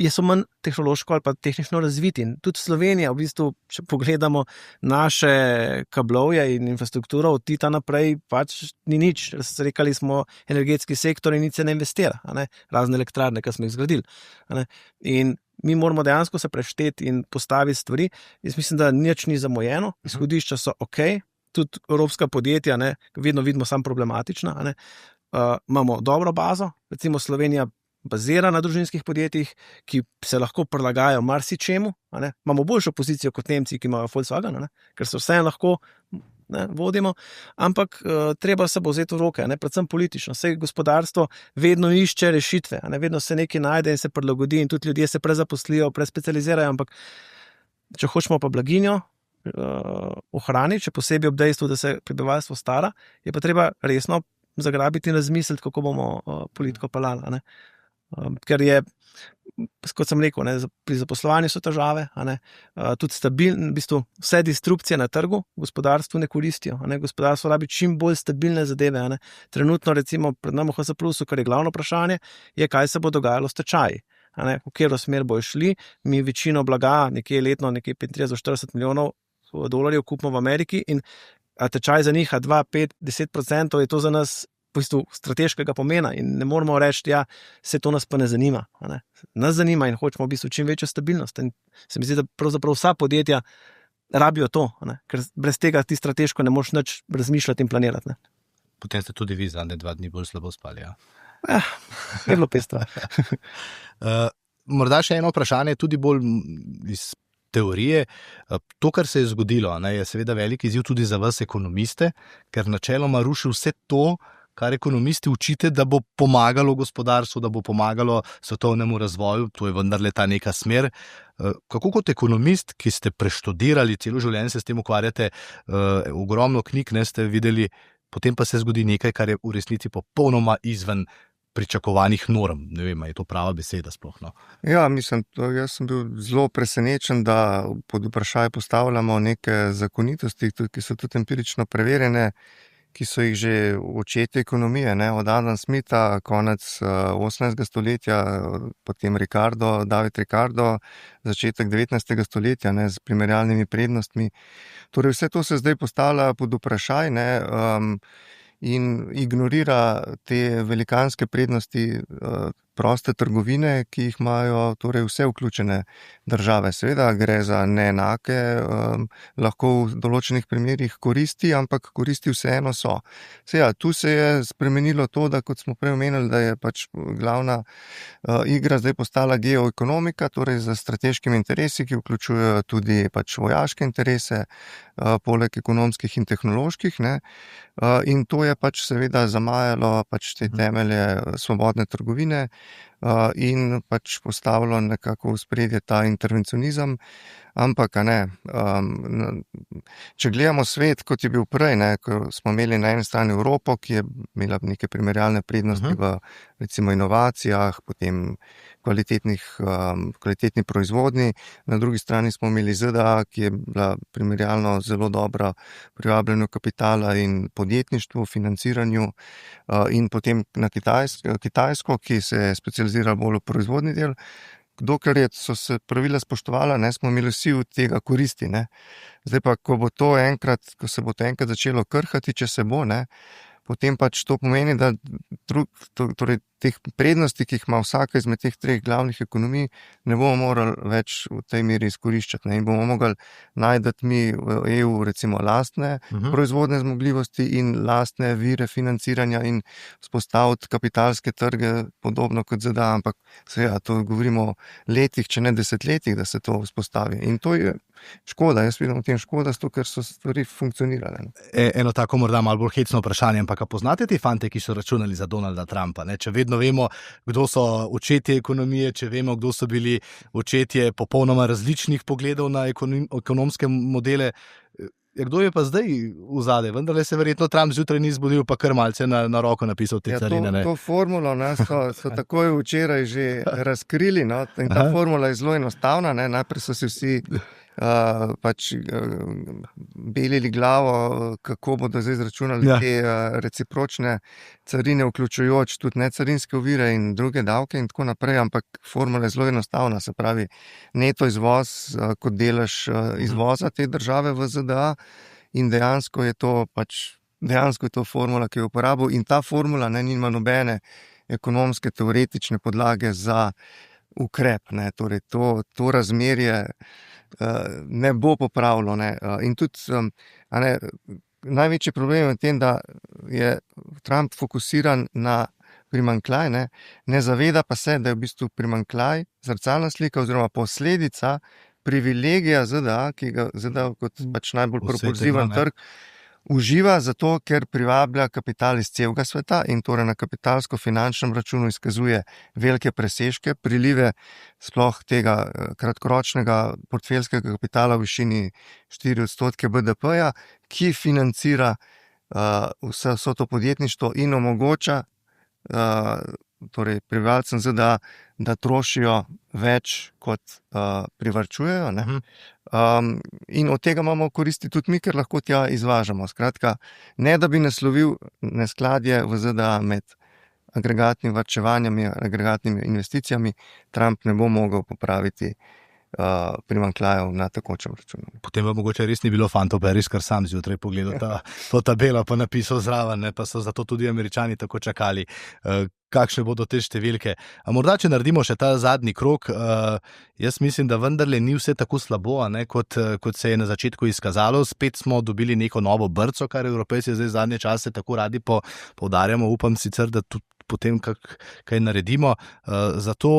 so manj tehnološko ali pa tehnično razviti. In tudi Slovenija, v bistvu, če pogledamo naše kablovje in infrastrukturo od Tita naprej, pač ni nič. Rekali smo energetski sektor in nič se ne investira. Razne elektrarne, ki smo jih zgradili. In mi moramo dejansko se prešteti in postaviti stvari. Jaz mislim, da nič ni zamujeno, izhodišča so ok, tudi evropska podjetja, vedno vidimo samo problematična. Imamo dobro bazo, recimo Slovenija bazira na družinskih podjetjih, ki se lahko prilagajajo marsičemu. Imamo boljšo pozicijo kot Nemci, ki imajo Volkswagen, ker se vse lahko vodimo, ampak treba se bo vzeti v roke, predvsem politično. Vse gospodarstvo vedno išče rešitve, vedno se nekaj najde in se prilagodi in tudi ljudje se prezaposlijo, prespecializirajo, ampak če hočemo pa blaginjo ohraniti, še posebej ob dejstvu, da se prebivalstvo stara, je pa treba resno zagrabiti in razmisliti, kako bomo politiko peljali. Ker je, kot sem rekel, pri zaposlovanju so težave, tudi stabilne, v bistvu vse disrupcije na trgu gospodarstvu ne koristijo. Gospodarstvo rabi čim bolj stabilne zadeve. Trenutno recimo pred nami v HS Plusu, kar je glavno vprašanje, je, kaj se bo dogajalo s tečaji. V katero smer bo šli. Mi večino blaga, nekje letno, nekje 35-40 milijonov dolarjev kupimo v Ameriki in tečaj za njih 2, 5, 10% je to za nas v bistvu strateškega pomena in ne moramo reči, ja, se to nas pa ne zanima. Nas zanima in hočemo v bistvu čim večjo stabilnost. In se mi zdi, da pravzaprav vsa podjetja rabijo to, ker brez tega ti strateško ne moreš nič razmišljati in planirati. Potem ste tudi vi zadnje 2 dni bolj slabo spali, ja? Je bilo pestro. Morda še eno vprašanje, tudi bolj iz teorije. To, kar se je zgodilo, je seveda velik izziv tudi za vas ekonomiste, ker načeloma ruši vse to, kar ekonomisti učite, da bo pomagalo gospodarstvu, da bo pomagalo svetovnemu razvoju, to je vendarle ta neka smer. Kako kot ekonomist, ki ste preštudirali, celo življenje se s tem ukvarjate, ogromno knjig ste videli, potem pa se zgodi nekaj, kar je v resnici popolnoma izven pričakovanih norm. Ne vem, je to prava beseda sploh? Ja, mislim, jaz sem bil zelo presenečen, da pod vprašaj postavljamo neke zakonitosti, ki so tudi empirično preverjene, ki so jih že očetje ekonomije, od Adam Smitha, konec 18. stoletja, potem David Ricardo, začetek 19. stoletja, z primerjalnimi prednostmi. Torej vse to se zdaj postavlja pod vprašaj, in ignorira te velikanske prednosti proste trgovine, ki jih imajo torej vse vključene države. Seveda gre za neenake, lahko v določenih primerih koristi, ampak koristi vseeno so. Tu se je spremenilo to, da kot smo prej omenili, da je pač glavna igra zdaj postala geoekonomika, torej za strateškimi interesi, ki vključujejo tudi pač vojaške interese, poleg ekonomskih in tehnoloških, in to je pač seveda zamajalo pač te temelje svobodne trgovine in pač postavilo nekako v ospredje ta intervencionizem. Ampak, če gledamo svet, kot je bil prej, ko smo imeli na eni strani Evropo, ki je imela neke primerjalne prednosti v recimo inovacijah, potem kvalitetni proizvodnji, na drugi strani smo imeli ZDA, ki je bila primerjalno zelo dobra pri vabljenju kapitala in podjetništvu, financiranju, in potem na Kitajsko, ki se je specializirala bolj v proizvodni del. Dokler so se pravila spoštovala, smo imeli vsi od tega koristi. Zdaj pa, ko se bo to enkrat začelo krhati, če se bo, potem pač to pomeni, da teh prednosti, ki jih ima vsaka izmed teh treh glavnih ekonomij, ne bomo morali več v tej meri izkoriščati. Ne? In bomo mogli najti mi v EU recimo lastne proizvodne zmogljivosti in lastne vire financiranja in vzpostaviti kapitalske trge, podobno kot ZDA, ampak seveda to govorimo o letih, če ne desetletjih, da se to vzpostavi. In to je škoda, jaz vidim v tem škoda, ker so stvari funkcionirale. Eno tako morda malo bolj hecno vprašanje, ampak poznate te fante, ki so računali za Donalda Trumpa? Ne? Če vedno vemo, kdo so očetje ekonomije, če vemo, kdo so bili očetje popolnoma različnih pogledov na ekonomske modele, kdo je pa zdaj v zadaj? Vendar se verjetno Trump zjutraj ni zbudil, pa kar malce na roko napisal te carine. Ne? To formulo so takoj včeraj že razkrili, no? In ta formula je zelo enostavna. Ne? Najprej so si vsi belili glavo, kako bodo zdaj izračunali te recipročne carine, vključujoč tudi necarinske ovire in druge davke in tako naprej, ampak formula je zelo enostavna, se pravi neto izvoz kot delež izvoza te države v ZDA in dejansko je to formula, ki jo uporabil in ta formula nima nobene ekonomske teoretične podlage za ukrep, ne, torej to razmerje ne bo popravilo. Ne. In tudi največji problem je v tem, da je Trump fokusiran na primanjkljaj, ne zaveda pa se, da je v bistvu primanjkljaj zrcalna slika oziroma posledica privilegija ZDA, ki ga ZDA kot najbolj propulziven trg uživa zato, ker privablja kapital iz celega sveta in torej na kapitalsko-finančnem računu izkazuje velike presežke, prilive sploh tega kratkoročnega portfeljskega kapitala v višini 4% BDP-ja, ki financira vso to podjetništvo in omogoča torej prebivalcem ZDA, da trošijo več kot privarčujejo. Ne? In od tega imamo koristi tudi mi, ker lahko tja izvažamo. Skratka, ne da bi naslovil neskladje v ZDA med agregatnim varčevanjem in agregatnimi investicijami, Trump ne bo mogel popraviti primanjkljajev na tekočem računu. Potem pa mogoče res ni bilo fantov, pa je res kar sam zjutraj pogledal to tabelo, pa napisal zraven, pa so zato tudi Američani tako čakali, kakšne bodo te številke. A morda, če naredimo še ta zadnji krog, jaz mislim, da vendarle ni vse tako slabo, kot se je na začetku izkazalo. Spet smo dobili neko novo brco, kar Evropejci zdaj zadnje čase tako radi poudarjamo. Upam sicer, da tudi potem kaj naredimo. Zato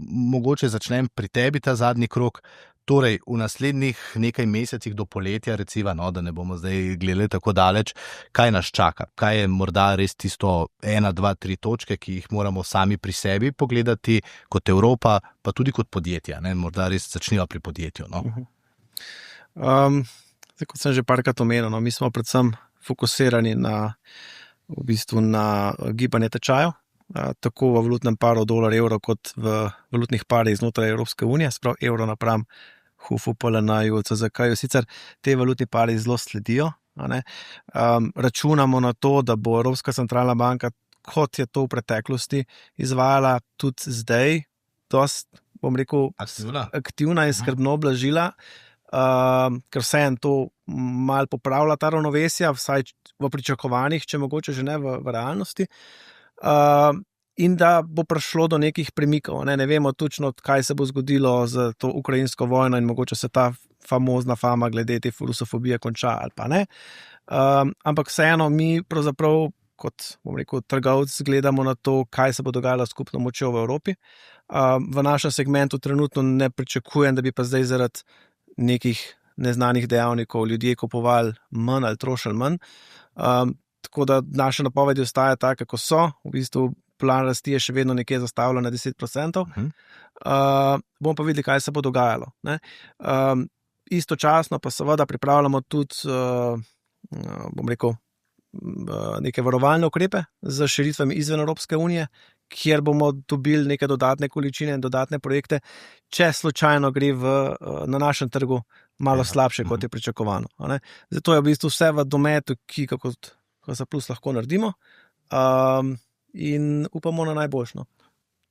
mogoče začnem pri tebi ta zadnji krog. Torej, v naslednjih nekaj mesecih do poletja, recimo, da ne bomo zdaj gledali tako daleč, kaj nas čaka? Kaj je morda res tisto 1, 2, 3 točke, ki jih moramo sami pri sebi pogledati kot Evropa, pa tudi kot podjetja? Ne? Morda res začnimo pri podjetju. No? Kot sem že parkrat omenil, mi smo predvsem fokusirani na gibanje tečajev, tako v valutnem paru dolar-evro kot v valutnih parih znotraj Evropske unije, sprav evro napram HUF-u, PLN-ju, CZK-ju. Sicer te valutni pari zelo sledijo. Računamo na to, da bo Evropska centralna banka, kot je to v preteklosti, izvajala tudi zdaj, dosti, bom rekel, aktivna in skrbno blažila, ker vseeno to malo popravlja ta ravnovesja, vsaj v pričakovanjih, če mogoče že ne v realnosti. In da bo prišlo do nekih premikov. Ne vemo točno, kaj se bo zgodilo z to ukrajinsko vojno in mogoče se ta famozna fama glede te rusofobije konča ali pa ne. Ampak vseeno mi pravzaprav kot, bom rekel, trgovci gledamo na to, kaj se bo dogajalo s skupno močjo v Evropi. V našem segmentu trenutno ne pričakujem, da bi pa zdaj zaradi nekih neznanih dejavnikov ljudje kupovali manj ali trošili manj. Tako da naše napovedi ostaja tako, kako so. V bistvu plan rasti je še vedno nekje zastavljen na 10%. Bomo pa videli, kaj se bo dogajalo. Ne? Istočasno pa seveda pripravljamo tudi, bom rekel, neke varovalne ukrepe z širitvami izven Evropske unije, kjer bomo dobili neke dodatne količine in dodatne projekte, če slučajno gre na našem trgu malo slabše, kot je pričakovano. Zato je v bistvu vse v dometu, ki kot se plus lahko naredimo. In upamo na najboljšno.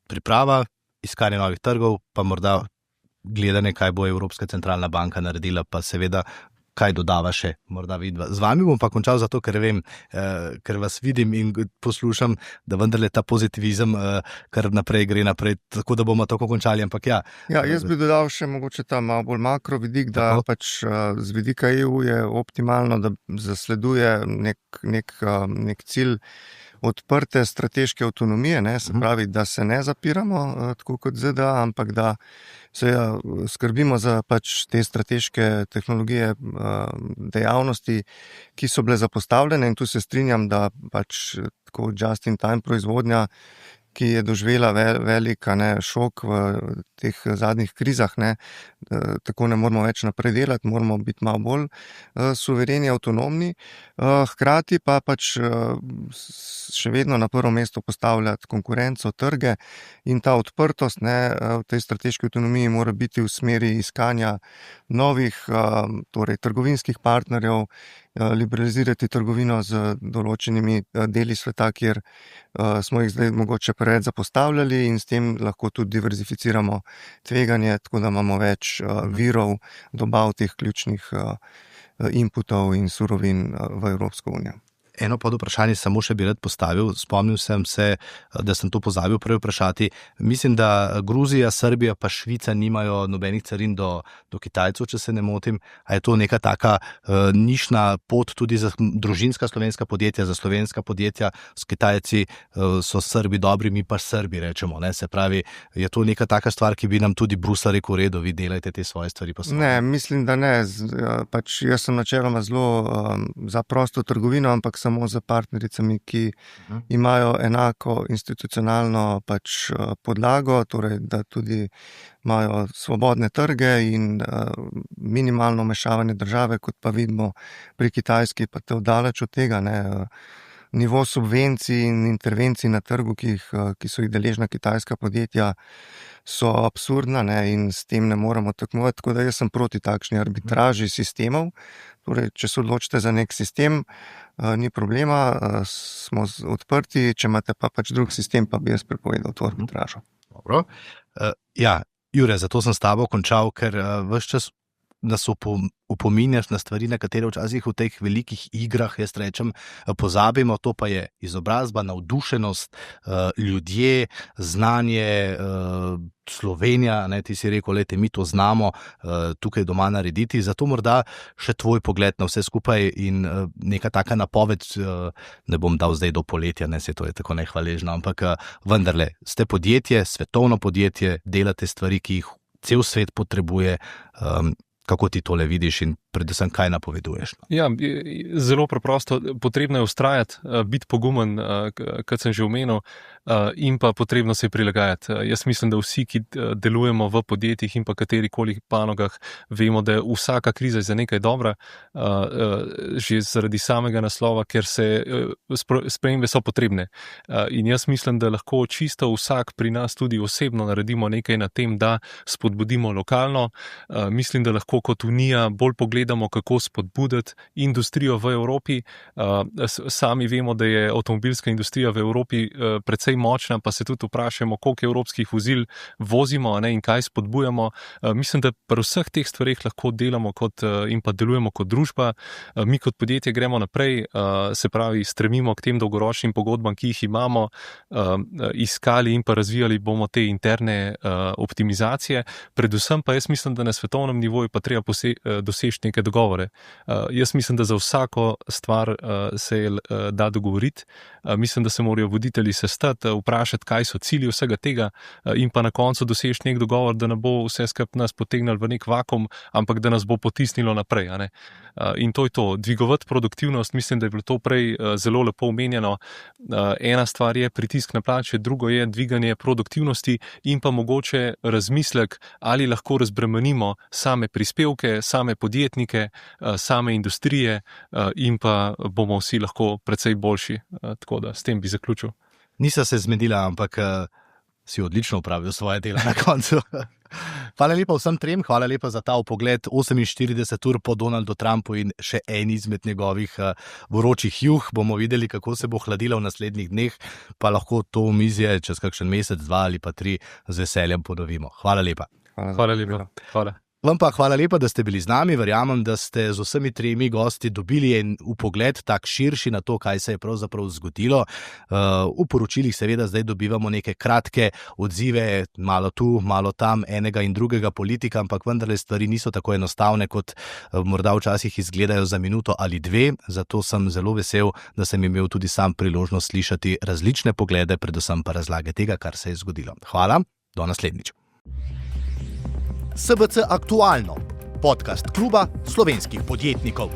Priprava, iskanje novih trgov, pa morda gledanje, kaj bo Evropska centralna banka naredila, pa seveda kaj dodava še, morda vidva. Z vami bom pa končal zato, ker vem, ker vas vidim in poslušam, da vendarle ta pozitivizem kar naprej gre naprej, tako da bomo tako končali, ampak ja. Ja, jaz bi dodal še mogoče ta malo bolj makro vidik, da pač z vidika EU je optimalno, da zasleduje nek cilj odprte strateške avtonomije, ne, se pravi, da se ne zapiramo, tako kot ZDA, ampak da se skrbimo za pač te strateške tehnologije, dejavnosti, ki so bile zapostavljene, in tu se strinjam, da pač tako just-in-time proizvodnja, ki je doživela velik šok v teh zadnjih krizah, tako ne moramo več naprej delati, moramo biti malo bolj suvereni, avtonomni, hkrati pa pač še vedno na prvo mesto postavljati konkurenco, trge, in ta odprtost v tej strateški avtonomiji mora biti v smeri iskanja novih, torej trgovinskih partnerjev, liberalizirati trgovino z določenimi deli sveta, kjer smo jih zdaj mogoče preveč zapostavljali, in s tem lahko tudi diverzificiramo tveganje, tako da imamo več virov dobav teh ključnih inputov in surovin v Evropsko unijo. Eno pod vprašanje samo še bi rad postavil, spomnil sem se, da sem to pozabil prej vprašati. Mislim, da Gruzija, Srbija pa Švica nimajo nobenih carin do Kitajcev, če se ne motim. A je to neka taka nišna pot tudi za družinska slovenska podjetja, za slovenska podjetja, s Kitajci so Srbi dobri, mi pa Srbi rečemo, ne? Se pravi, je to neka taka stvar, ki bi nam tudi Bruselj rekel, redo, vi delajte te svoje stvari po svoje? Ne, mislim, da ne. Pač jaz sem načeloma zelo za prosto trgovino, ampak samo za partnericami, ki imajo enako institucionalno pač podlago, torej da tudi imajo svobodne trge in minimalno vmešavanje države, kot pa vidimo pri Kitajski, pa te daleč od tega, Nivo subvencij in intervencij na trgu, ki so jih deležna kitajska podjetja, so absurdna, in s tem ne moremo tekmovati, tako da jaz sem proti takšni arbitraži sistemov. Torej, če se odločite za nek sistem, ni problema, smo odprti, če imate pa pač drug sistem, pa bi jaz prepovedal to arbitražo. Dobro. Ja, Jure, zato sem s tabo končal, ker ves čas nas upominjaš na stvari, na katere včasih v teh velikih igrah, jaz rečem, pozabimo, to pa je izobrazba, navdušenost, ljudje, znanje, Slovenija, ti si rekel, lejte, mi to znamo tukaj doma narediti, zato morda še tvoj pogled na vse skupaj in neka taka napoved, ne bom dal zdaj do poletja, se to je tako nehvaležno, ampak vendarle, ste podjetje, svetovno podjetje, delate stvari, ki jih cel svet potrebuje, kako ti tole vidiš in predvsem kaj napoveduješ? Ja, zelo preprosto, potrebno je vztrajati, biti pogumen, kot sem že omenil, in pa potrebno se prilagajati. Jaz mislim, da vsi, ki delujemo v podjetjih in pa katerikoli panogah, vemo, da je vsaka kriza za nekaj dobra, že zaradi samega naslova, ker se spremembe so potrebne. In jaz mislim, da lahko čisto vsak pri nas tudi osebno naredimo nekaj na tem, da spodbudimo lokalno. Mislim, da lahko kot Unija bolj pogledamo, kako spodbuditi industrijo v Evropi. Sami vemo, da je avtomobilska industrija v Evropi precej močna, pa se tudi vprašamo, koliko evropskih vozil vozimo, in kaj spodbujamo. Mislim, da pri vseh teh stvareh lahko delamo in pa delujemo kot družba. Mi kot podjetje gremo naprej, se pravi, stremimo k tem dolgoročnim pogodbam, ki jih imamo, iskali in pa razvijali bomo te interne optimizacije. Predvsem pa jaz mislim, da na svetovnem nivoju pa treba doseči neke dogovore. Jaz mislim, da za vsako stvar se da dogovoriti. Mislim, da se morajo voditelji sestati, vprašati, kaj so cilji vsega tega, in pa na koncu doseči nek dogovor, da ne bo vse skupaj nas potegnilo v nek vakuum, ampak da nas bo potisnilo naprej. In to je to. Dvigovati produktivnost, mislim, da je bilo to prej zelo lepo omenjeno. Ena stvar je pritisk na plače, drugo je dviganje produktivnosti in pa mogoče razmislek, ali lahko razbremenimo same prispevke, same podjetnike, same industrije, in pa bomo vsi lahko precej boljši. Tako da s tem bi zaključil. Nisa se zmedila, ampak si odlično upravil svoje delo na koncu. Hvala lepa vsem trem, hvala lepa za ta vpogled 48 ur po Donaldu Trumpu in še en izmed njegovih vročih juh. Bomo videli, kako se bo hladila v naslednjih dneh, pa lahko to omizje čez kakšen mesec, 2 ali pa 3 z veseljem ponovimo. Hvala lepa. Hvala lepa. Hvala. Vam pa hvala lepa, da ste bili z nami. Verjamem, da ste z vsemi tremi gosti dobili en vpogled tak širši na to, kaj se je pravzaprav zgodilo. V poročilih seveda zdaj dobivamo neke kratke odzive, malo tu, malo tam, enega in drugega politika, ampak vendarle stvari niso tako enostavne, kot morda včasih izgledajo za minuto ali dve. Zato sem zelo vesel, da sem imel tudi sam priložnost slišati različne poglede, predvsem pa razlage tega, kar se je zgodilo. Hvala, do naslednjič. SBC Aktualno, podcast kluba slovenskih podjetnikov.